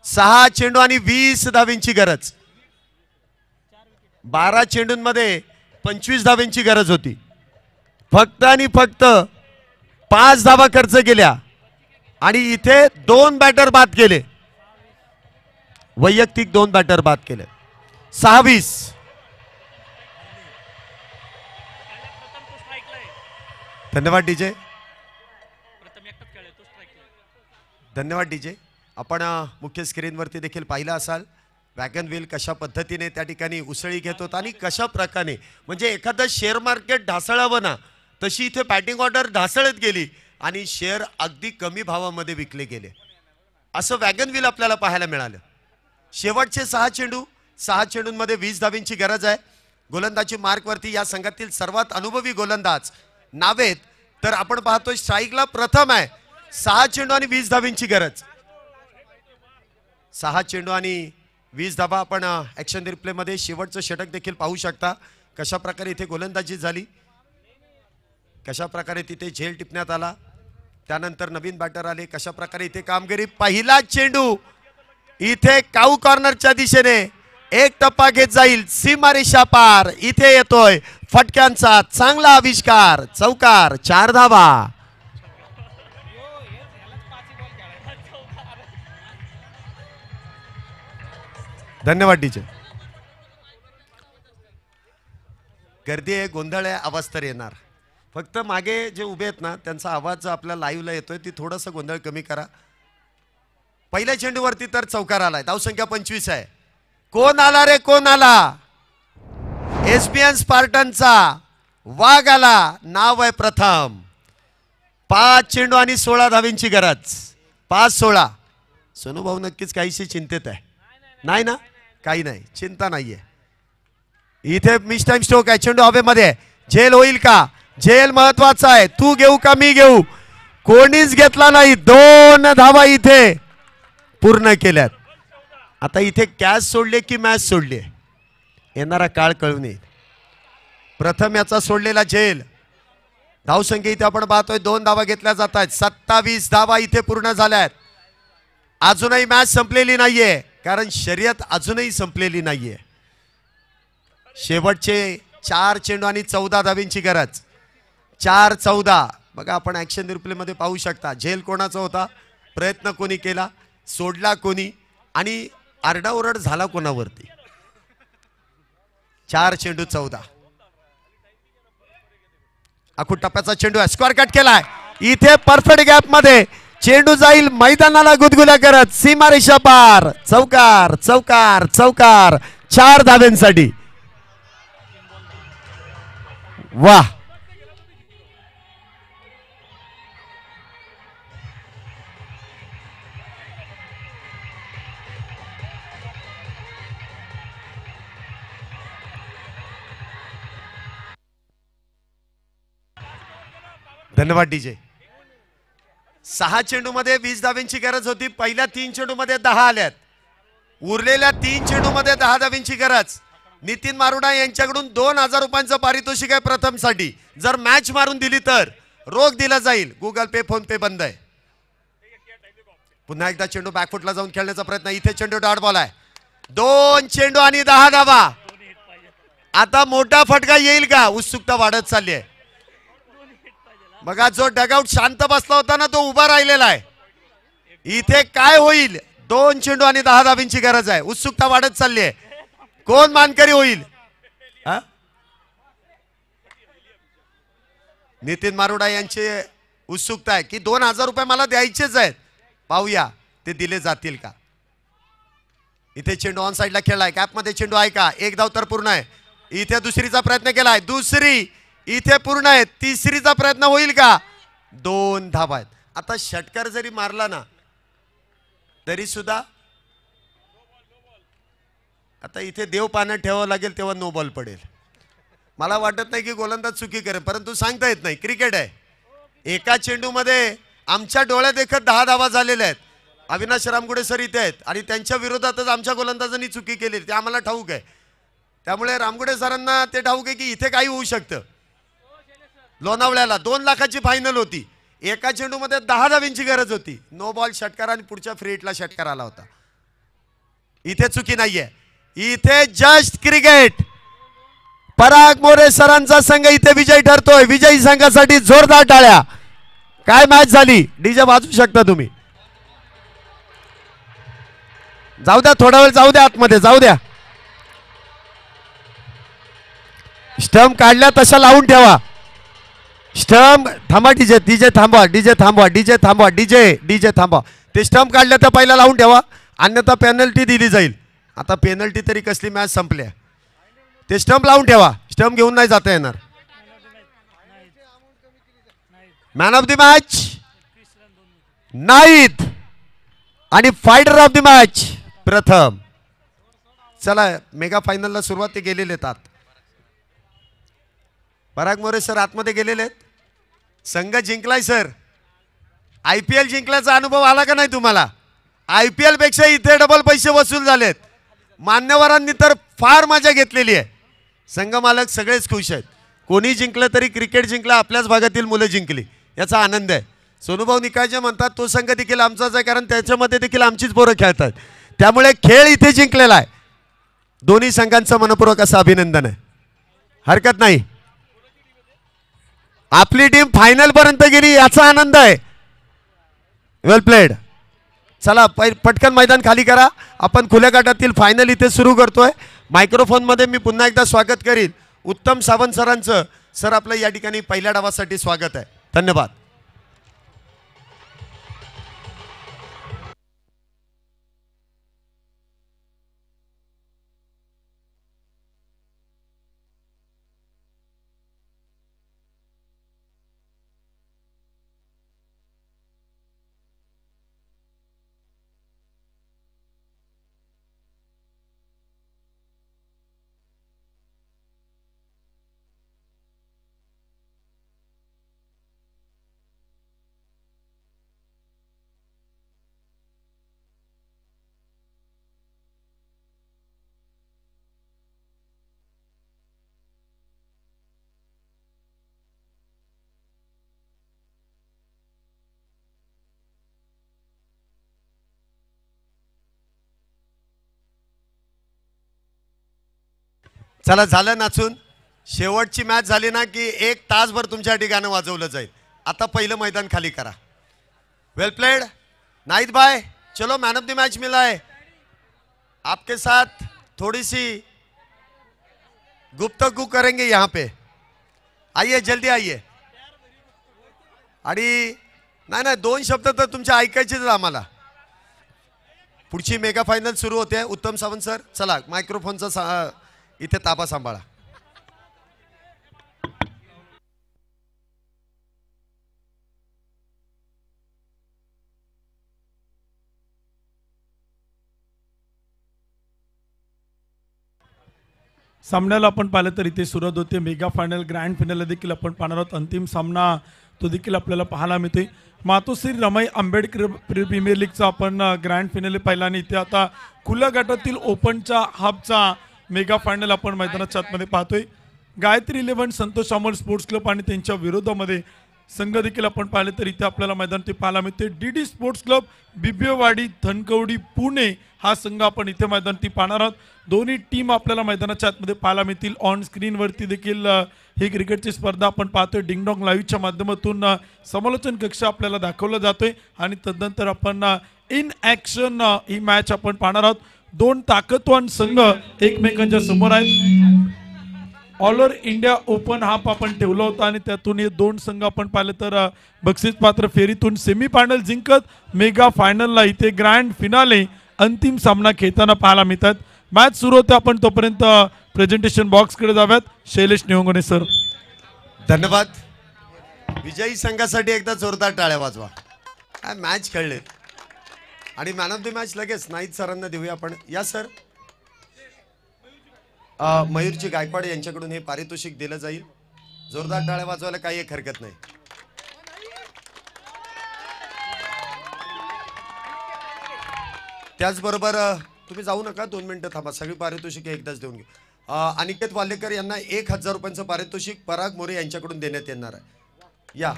6 चेंडू आणि 20 धावेंची गरज. 12 चेंडूंमध्ये 25 धावेंची गरज होती. फक्त आणि फक्त 5 धावा खर्च केल्या आणि इथे 2 बॅटर बाद केले. वैयक्तिक 2 बॅटर बाद केले. 6-20. धन्यवाद डीजे. धन्यवाद डीजे. आपण मुख्य स्क्रीनवरती देखील पाहिलं असाल वॅगन व्हील कशा पद्धतीने त्या ठिकाणी उसळी घेत होता आणि कशा प्रकारे म्हणजे एखादं शेअर मार्केट ढासळावं ना तशी इथे बॅटिंग ऑर्डर ढासळत गेली आणि शेअर अगदी कमी भावामध्ये विकले गेले. असं वॅगन व्हील आपल्याला पाहायला मिळालं. शेवटचे 6 चेंडू 6 चेंडूंमध्ये 20 धावेंची गरज आहे. गोलंदाजी मार्कवरती या संघातील सर्वात अनुभवी गोलंदाज नावेत तर आपण पाहतोय स्ट्राईकला प्रथम आहे. 6 चेंडू आणि 20 धावेंची गरज. 6 चेंडू आणि 20 धावा. आपण ऍक्शन रिप्ले मध्ये शेवटचं षटक देखील पाहू शकता कशा प्रकारे इथे गोलंदाजी झाली, कशा प्रकारे तिथे झेल टिपण्यात आला. त्यानंतर नवीन बॅटर आले, कशा प्रकारे इथे कामगिरी. पहिला चेंडू इथे काऊ कॉर्नरच्या दिशेने एक टप्पा घेत जाईल. सीमारेषा पार इथे येतोय फटक्यांचा चांगला आविष्कार. चौकार. 4 धावा. धन्यवाद डीजे. गर्दी आहे, गोंधळ आहे, आवाज तर येणार. फक्त मागे जे उभे आहेत ना त्यांचा आवाज आपल्या लाईव्हला येतोय ती थोडासा गोंधळ कमी करा. पहिल्या चेंडूवरती तर चौकार आलाय. धावसंख्या 25 आहे. कोण आला रे कोण आला. एसपीएन स्पार्टनचा वाघ आला. नाव आहे प्रथम. 5 चेंडू आणि 16 धावेंची गरज. 5-16. सोनू भाऊ नक्कीच काहीशी चिंतेत आहे. नाही ना, काही नाही, चिंता नाहीये. इथे मिस टाइम स्ट्रोक आहे. चेंडू हवेमध्ये. झेल होईल का. झेल महत्वाचा आहे. तू घेऊ का मी घेऊ. कोणीच घेतला नाही. 2 धावा इथे पूर्ण केल्यात. आता इथे कॅच सोडले की मॅच सोडली येणारा काळ कळून येईल. प्रथम याचा सोडलेला झेल. धावसंख्या इथे आपण पाहतोय 2 धावा घेतल्या जात आहेत. 27 धावा इथे पूर्ण झाल्या आहेत. अजूनही मॅच संपलेली नाहीये कारण शर्यत अजूनही संपलेली नाहीये. शेवटचे 4 चेंडू आणि 14 धावेंची गरज. 4-14. बघा आपण ऍक्शन रिप्ले मध्ये पाहू शकता. झेल कोणाचा होता, प्रयत्न कोणी केला, सोडला कोणी आणि आरडाओरड झाला कोणावरती? 4 चेंडू 14. आखूड टप्प्याचा चेंडू आहे, स्क्वेअर कट केलाय. इथे परफेक्ट गॅप मध्ये चेंडू जाईल मैदानाला गुदगुल्या करत सीमारेषा पार. चौकार चौकार चौकार 4 धाब्यांसाठी. वाह, धन्यवाद डीजे. 6 चेंडू मध्ये 20 धाब्यांची गरज होती. पहिल्या 3 चेंडू मध्ये 10 आल्यात. उरलेल्या 3 चेंडू मध्ये 10 धाब्यांची गरज. नितीन मारुडा यांच्याकडून 2000 रुपयांचं पारितोषिक आहे प्रथम साठी. जर मॅच मारून दिली तर रोख दिला जाईल. गुगल पे फोन पे बंद आहे. पुन्हा एकदा चेंडू बॅकफुटला जाऊन खेळण्याचा प्रयत्न. इथे चेंडू डॉट बॉल आहे. 2 चेंडू आणि 10 धाबा. आता मोठा फटका येईल का? उत्सुकता वाढत चालली आहे. बघा, जो डगआउट शांत बसला होता ना तो उभा राहिलेला आहे. इथे काय होईल? 2 चेंडू आणि 10 धाब्यांची गरज आहे. उत्सुकता वाढत चालली आहे. कोण मानकरी होईल? नितीन मारुडा यांची उत्सुकता आहे की 2000 रुपये मला द्यायचेच आहेत. पाहूया ते दिले जातील का. इथे चेंडू ऑन साइडला खेळलाय. कॅप मध्ये चेंडू आहे का? 1 धाव तर पूर्ण आहे. इथे दुसरीचा प्रयत्न केलाय. दुसरी इथे पूर्ण आहे. तिसरीचा प्रयत्न होईल का? 2 धावा आहेत. आता षटकार जरी मारला ना तरी सुद्धा आता इथे देव पाण्यात ठेवावं लागेल तेव्हा नो बॉल पडेल. मला वाटत नाही की गोलंदाज चुकी करेल, परंतु सांगता येत नाही. क्रिकेट आहे. एका चेंडू मध्ये आमच्या डोळ्यात देखत 10 धावा झालेल्या आहेत. अविनाश रामगुडे सर इथे आहेत आणि त्यांच्या विरोधातच आमच्या गोलंदाजांनी चुकी केली ते आम्हाला ठाऊक आहे. त्यामुळे रामगुडे सरांना ते ठाऊक आहे की इथे काही होऊ शकतं. लोणावळ्याला 2 लाखाची फायनल होती. एका चेंडू मध्ये 10 धाव्यांची गरज होती. नो बॉल षटकार आणि पुढच्या फ्री हिटला षटकार आला होता. इथे चुकी नाहीये. इथे जस्ट क्रिकेट. पराग मोरे सरांचा संघ इथे विजयी ठरतोय. विजयी संघासाठी जोरदार टाळ्या. काय मॅच झाली. डीजे वाजवू शकता तुम्ही. जाऊ द्या, थोडा वेळ जाऊ द्या, आतमध्ये जाऊ द्या. स्टंप काढल्या तशा लावून ठेवा. स्टंप थांबा. डीजे डीजे थांबवा. डीजे थांबवा. डीजे थांबवा. डीजे डीजे थांबवा. ते स्टंप काढल्या तर पहिला लावून ठेवा, अन्यथा पेनल्टी दिली जाईल. आता पेनल्टी तरी कसली, मॅच संपल्या. ते स्टंप लावून ठेवा. स्टंप घेऊन नाही जाता येणार. मॅन ऑफ द मॅच नाहीत आणि फायटर ऑफ द मॅच प्रथम. चला, मेगा फायनलला सुरुवात ते गेलेले आहेत. पराग मोरे सर आतमध्ये गेलेले आहेत. संघ जिंकलाय सर. IPL जिंकल्याचा अनुभव आला का नाही तुम्हाला? IPL पेक्षा इथे डबल पैसे वसूल झालेत. मान्यवरांनी तर फार मजा घेतलेली आहे. संघ मालक सगळेच खुश आहेत. कोणी जिंकलं तरी क्रिकेट जिंकलं, आपल्याच भागातील मुलं जिंकली याचा आनंद आहे. सोनूभाऊ निकाळजे म्हणतात तो संघ देखील आमचाच आहे, कारण त्याच्यामध्ये देखील आमचीच पोरं खेळतात. त्यामुळे खेळ इथे जिंकलेला आहे. दोन्ही संघांचं मनपूर्वक असं अभिनंदन आहे. हरकत नाही. आपली टीम फायनल पर्यंत गेली याचा आनंद आहे. वेल प्लेड. चला पटकन मैदान खाली करा. आपण खुल्या गटातील फायनल इथे सुरू करतोय. मायक्रोफोन मध्ये मी पुन्हा एकदा स्वागत करीन उत्तम सावंत सरांचं. सर आपलं या ठिकाणी पहिल्या डावासाठी स्वागत आहे. धन्यवाद. चला झालं नाचून. शेवटची मॅच झाली ना की 1 तासभर तुमच्या ठिकाणी वाजवलं जाईल. आता पहिलं मैदान खाली करा. वेल प्लेड. नाहीत बाय. चलो मॅन ऑफ द मॅच मिला है. आपके साथ थोड़ी सी गुफ्तगू करेंगे यहाँ पे. आइए जल्दी आइए. आणि नाही नाही 2 शब्द तर तुमचे ऐकायचेच आम्हाला. पुढची मेगा फायनल सुरू होते. उत्तम सावंत सर चला मायक्रोफोनचा इथे ताबा सांभाळा. सामन्याला आपण पाहिलं तर इथे सुरुवात होते. मेगा फायनल ग्रँड फायनल देखील आपण पाहणार आहोत. अंतिम सामना तो देखील आपल्याला पाहायला मिळतोय. मातोश्री रमाई आंबेडकर प्रीमियर लीगचा आपण ग्रँड फायनल पाहिला आणि इथे आता खुल्या गटातील ओपनच्या हाफचा मेगा फायनल आपण मैदानाच्या आतमध्ये पाहतोय. गायत्री 11 संतोष अमोल स्पोर्ट्स क्लब आणि त्यांच्या विरोधामध्ये संघ देखील आपण पाहिले तर इथे आपल्याला मैदान ते पाहायला मिळते. DD sports club Bibwewadi Dhankawadi Pune हा संघ आपण इथे मैदान ती पाहणार आहोत. दोन्ही टीम आपल्याला मैदानाच्या आतमध्ये पाहायला मिळतील. ऑन स्क्रीनवरती देखील ही क्रिकेटची स्पर्धा आपण पाहतोय. डिंगडॉंग लाईव्हच्या माध्यमातून समालोचन कक्ष आपल्याला दाखवला जातोय आणि तदनंतर आपण इन ॲक्शन ही मॅच आपण पाहणार आहोत. 2 ताकदवान संघ एकमेकांच्या समोर आहेत. All over India open half आपण ठेवला होता आणि त्यातून हे 2 संघ आपण पाहिले तर बक्षीस पात्र फेरीतून सेमीफायनल जिंकत मेगा फायनलला इथे ग्रँड फिनाले अंतिम सामना खेळताना पाहायला मिळतात. मॅच सुरू होते. आपण तोपर्यंत प्रेझेंटेशन बॉक्सकडे जाऊयात. शैलेश निवंगणे सर. धन्यवाद. विजयी संघासाठी एकदा जोरदार टाळ्या वाजवा. काय मॅच खेळले आणि मॅन ऑफ द मॅच लगेच नाईत सरांना देऊया आपण. या सर. मयूरजी गायकवाड यांच्याकडून हे पारितोषिक दिलं जाईल. जोरदार टाळ्या वाजवायला काही एक हरकत नाही. त्याचबरोबर तुम्ही जाऊ नका 2 मिनिटं थांबा. सगळी पारितोषिके एकदाच देऊन घेऊ. अनिकेत वालेकर यांना 1000 रुपयांचं पारितोषिक पराग मोरे यांच्याकडून देण्यात येणार आहे. या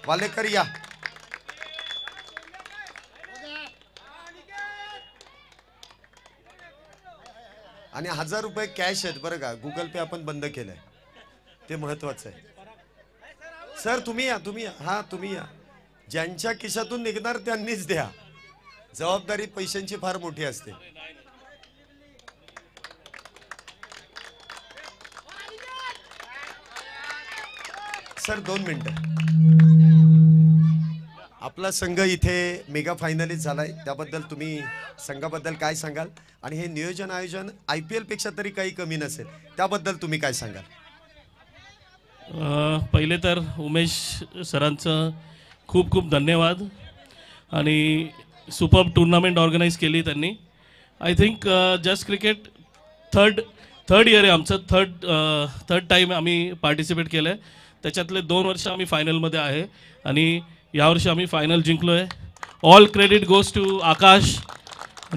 वालेकर या. आणि 1000 रुपये कॅश आहेत बरं का. गुगल पे आपण बंद केलंय ते महत्वाचं आहे. सर तुम्ही या. तुम्ही या. हा तुम्ही या. ज्यांच्या खिशातून निघणार त्यांनीच द्या. जबाबदारी पैशांची फार मोठी असते. सर 2 मिनिटं. आपला संघ इथे मेगा फायनलीत झालाय त्याबद्दल तुम्ही संघाबद्दल काय सांगाल आणि हे नियोजन आयोजन IPL पेक्षा तरी काही कमी नसेल त्याबद्दल तुम्ही काय सांगाल? पहिले तर उमेश सरांचं खूप खूप धन्यवाद आणि सुपर टूर्नामेंट ऑर्गनाईज केली त्यांनी. I think just cricket third year आहे आमचं. थर्ड टाईम आम्ही पार्टिसिपेट केलं आहे. त्याच्यातले 2 वर्ष आम्ही फायनलमध्ये आहे आणि यावर्षी आम्ही फायनल जिंकलो आहे. ऑल क्रेडिट गोज टू आकाश,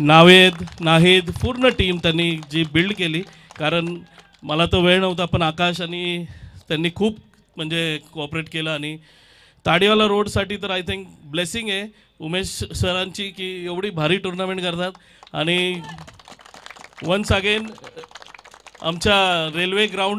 नाहीद पूर्ण टीम त्यांनी जी बिल्ड केली. कारण मला तो वेळ नव्हता पण आकाश आणि त्यांनी खूप म्हणजे कोऑपरेट केलं आणि ताडीवाला रोडसाठी तर आय थिंक ब्लेसिंग आहे उमेश सरांची की एवढी भारी टुर्नामेंट करतात. आणि वन्स अगेन आमच्या रेल्वे ग्राउंड